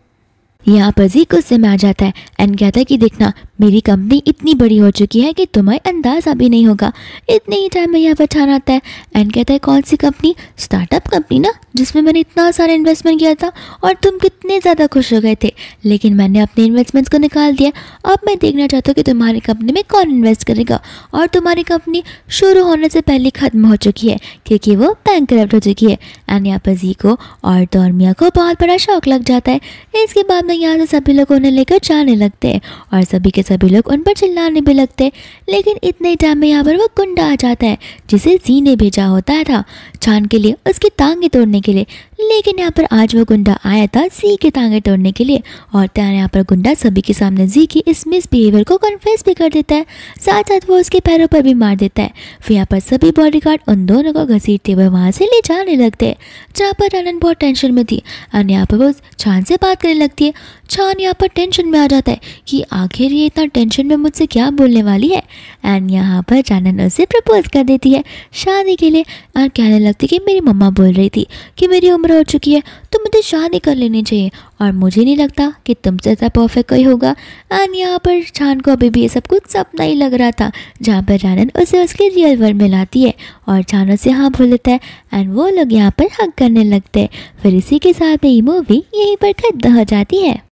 Speaker 1: यहाँ पर जी गुस्से में आ जाता है एंड कहता है कि देखना मेरी कंपनी इतनी बड़ी हो चुकी है कि तुम्हें अंदाज़ा भी नहीं होगा। इतने ही टाइम में यहाँ पर ठान आता है एंड कहता है कौन सी कंपनी, स्टार्टअप कंपनी ना, जिसमें मैंने इतना सारा इन्वेस्टमेंट किया था और तुम कितने ज़्यादा खुश हो गए थे, लेकिन मैंने अपने इन्वेस्टमेंट्स को निकाल दिया। अब मैं देखना चाहता हूँ कि तुम्हारी कंपनी में कौन इन्वेस्ट करेगा, और तुम्हारी कंपनी शुरू होने से पहले ख़त्म हो चुकी है क्योंकि वो बैंकरप्ट हो चुकी है। एंड यहाँ पर जी को और तो और मिया को बहुत बड़ा शौक लग जाता है। इसके बाद में यहाँ से सभी लोग उन्हें लेकर जाने लगते हैं और सभी के सभी लोग उन पर चिल्लाने भी लगते हैं। लेकिन इतने टाइम में यहाँ पर वो गुंडा आ जाता है जिसे जी ने भेजा होता था चांद के लिए उसकी टांगे तोड़ने के लिए। लेकिन यहाँ पर आज वो गुंडा आया था जी की टांगे तोड़ने के लिए और यहाँ पर गुंडा सभी के सामने जी की इस मिसबिहेवियर को कन्फेस भी कर देता है, साथ साथ वो उसके पैरों पर भी मार देता है। फिर यहाँ पर सभी बॉडीगार्ड उन दोनों को घसीटते हुए वहाँ से ले जाने लगते हैं जहाँ पर रानन बहुत टेंशन में थी और यहाँ पर वो चांद से बात करने लगती है। चांद यहाँ पर टेंशन में आ जाता है कि आखिर ये इतना टेंशन में मुझसे क्या बोलने वाली है एंड यहाँ पर रानन उसे प्रपोज कर देती है शादी के लिए और कहने लगती कि मेरी मम्मा बोल रही थी कि मेरी उम्र उम्र हो चुकी है, तो मुझे शादी कर लेनी चाहिए और मुझे नहीं लगता कि तुमसे ज़्यादा परफेक्ट कोई होगा। एंड यहाँ पर चान को अभी भी ये सब कुछ सपना ही लग रहा था, जहाँ पर रानन उसे उसके रियल वर्ल्ड में लाती है और चान उसे हाँ बोल देता है एंड वो लोग यहाँ पर हग करने लगते हैं। फिर इसी के साथ ये मूवी यहीं पर खत्म हो जाती है।